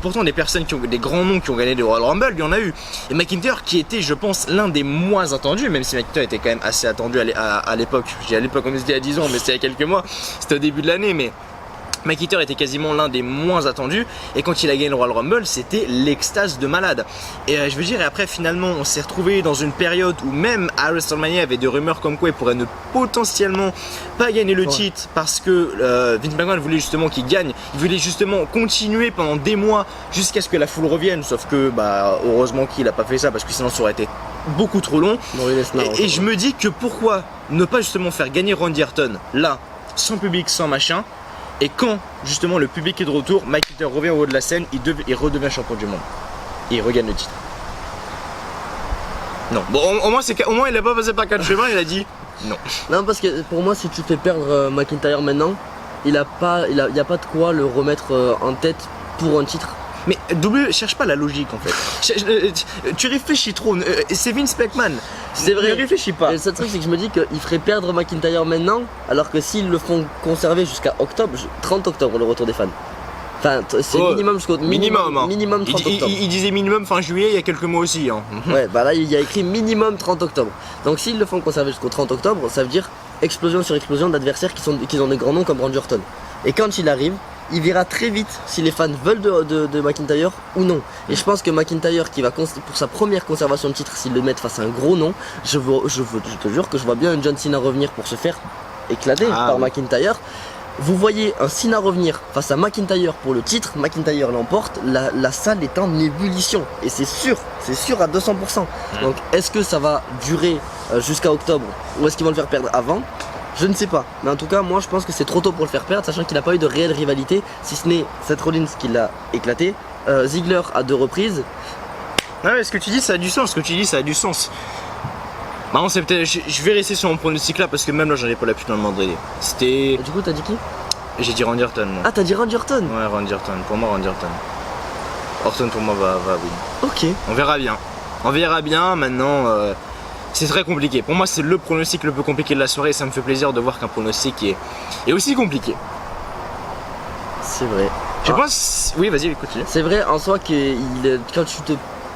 pourtant des personnes qui ont des grands noms qui ont gagné des Royal Rumble, il y en a eu. Et McIntyre, qui était, je pense, l'un des moins attendus, même si McIntyre était quand même assez attendu à l'époque. Je dis à l'époque, comme c'était il y a 10 ans, mais c'était il y a quelques mois, c'était au début de l'année, mais McIntyre était quasiment l'un des moins attendus, et quand il a gagné le Royal Rumble, c'était l'extase de malade. Et je veux dire, et après finalement on s'est retrouvé dans une période où même à WrestleMania il y avait des rumeurs comme quoi il pourrait ne potentiellement pas gagner le titre parce que Vince McMahon voulait justement qu'il gagne, il voulait justement continuer pendant des mois jusqu'à ce que la foule revienne, sauf que heureusement qu'il a pas fait ça parce que sinon ça aurait été beaucoup trop long. Et je me dis que pourquoi ne pas justement faire gagner Randy Orton là, sans public, sans machin. Et quand justement le public est de retour, McIntyre revient au haut de la scène, il redevient champion du monde. Et il regagne le titre. Non. Bon, au moins il a pas passé par 4 chemins, il a dit non. Non, parce que pour moi, si tu fais perdre McIntyre maintenant, il y a pas de quoi le remettre en tête pour un titre. Mais W cherche pas la logique en fait. Tu réfléchis trop. C'est Vince McMahon. C'est vrai. Ne réfléchis pas. Et le seul truc, c'est que je me dis qu'il ferait perdre McIntyre maintenant, alors que s'ils le font conserver jusqu'à octobre, 30 octobre, le retour des fans. Enfin, c'est minimum jusqu'au minimum 30 octobre. Il disait minimum fin juillet il y a quelques mois aussi. Hein. Ouais, bah là il y a écrit minimum 30 octobre. Donc s'ils le font conserver jusqu'au 30 octobre, ça veut dire explosion sur explosion d'adversaires qui ont des grands noms comme Randy Orton. Et quand il arrive, il verra très vite si les fans veulent de McIntyre ou non. Et je pense que McIntyre, qui va pour sa première conservation de titre, s'ils le mettent face à un gros nom, je te jure que je vois bien un John Cena revenir pour se faire éclater par McIntyre. Vous voyez un Cena revenir face à McIntyre pour le titre, McIntyre l'emporte, la salle est en ébullition. Et c'est sûr à 200%. Donc est-ce que ça va durer jusqu'à octobre ou est-ce qu'ils vont le faire perdre avant ? Je ne sais pas, mais en tout cas moi je pense que c'est trop tôt pour le faire perdre, sachant qu'il n'a pas eu de réelle rivalité, si ce n'est Seth Rollins qui l'a éclaté, Ziggler à 2 reprises. Ouais, mais ce que tu dis ça a du sens, Maintenant c'est peut-être, je vais rester sur mon pronostic là parce que même là j'en ai pas la putain de moindre idée. C'était... Et du coup t'as dit qui ? J'ai dit Randy Orton moi. Ah t'as dit Randy Orton ? Ouais, Randy Orton, pour moi Randy Orton. Orton pour moi va oui. Ok. On verra bien, maintenant... C'est très compliqué. Pour moi, c'est le pronostic le plus compliqué de la soirée et ça me fait plaisir de voir qu'un pronostic est aussi compliqué. C'est vrai. Je pense... Oui, vas-y, continue. C'est vrai en soi que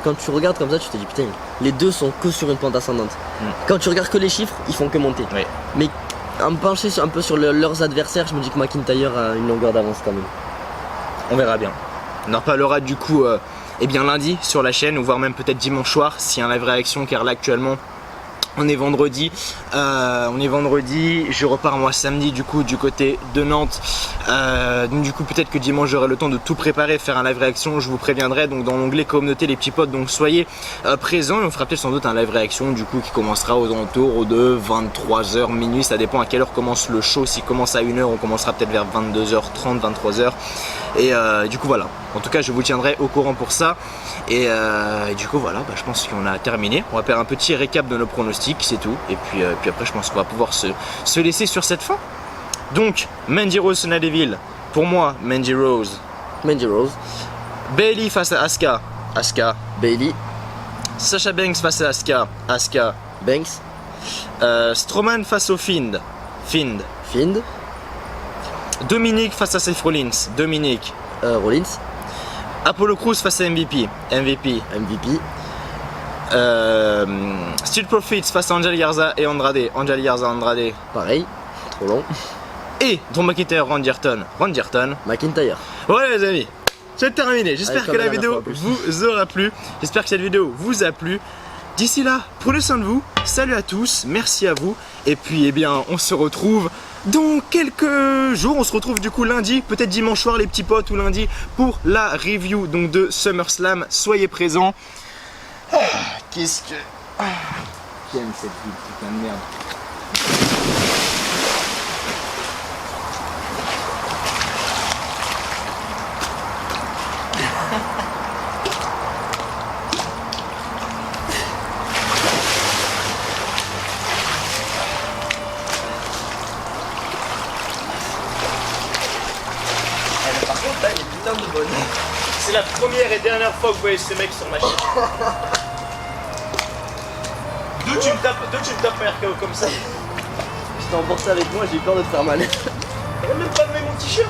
quand tu regardes comme ça, tu te dis putain, les deux sont que sur une pente ascendante. Quand tu regardes que les chiffres, ils font que monter. Oui. Mais en me penchant un peu sur leurs adversaires, je me dis que McIntyre a une longueur d'avance quand même. On verra bien. On en reparlera du coup lundi sur la chaîne ou voire même peut-être dimanche soir s'il y a un live réaction car là actuellement On est vendredi, je repars moi samedi du coup du côté de Nantes. Donc du coup peut-être que dimanche j'aurai le temps de tout préparer, faire un live réaction, je vous préviendrai donc dans l'onglet communauté les petits potes, donc soyez présents et on fera peut-être sans doute un live réaction du coup qui commencera aux alentours de 23h minuit, ça dépend à quelle heure commence le show, s'il commence à 1h on commencera peut-être vers 22h30, 23h et du coup voilà, en tout cas je vous tiendrai au courant pour ça et du coup voilà, je pense qu'on a terminé, on va faire un petit récap de nos pronostics, c'est tout, et puis après je pense qu'on va pouvoir se laisser sur cette fin. Donc Mandy Rose Sonya Deville, pour moi Mandy Rose. Bailey face à Asuka. Bailey. Sasha Banks face à Asuka. Banks. Strowman face au Fiend. Dominic face à Seth Rollins. Rollins. Apollo Crews face à MVP. Street Profits face à Angel Garza et Andrade. Pareil, trop long. Et Drew McIntyre, Randy Orton. McIntyre. Voilà les amis, c'est terminé. J'espère que la vidéo fois, vous aura plu. J'espère que cette vidéo vous a plu. D'ici là, prenez soin de vous. Salut à tous, merci à vous. Et puis eh bien, on se retrouve dans quelques jours. On se retrouve du coup lundi, peut-être dimanche soir les petits potes ou lundi pour la review donc de SummerSlam. Soyez présents. Qu'est-ce que... J'aime cette vie, putain de merde. Par contre, là, elle est putain de bonne. C'est la première et dernière fois que vous voyez ce mec sur ma chaîne. D'où tu me tapes RKO comme ça? Je t'ai emporté avec moi, j'ai eu peur de te faire mal. T'as même pas levé mon t-shirt.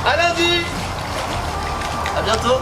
À lundi. A bientôt.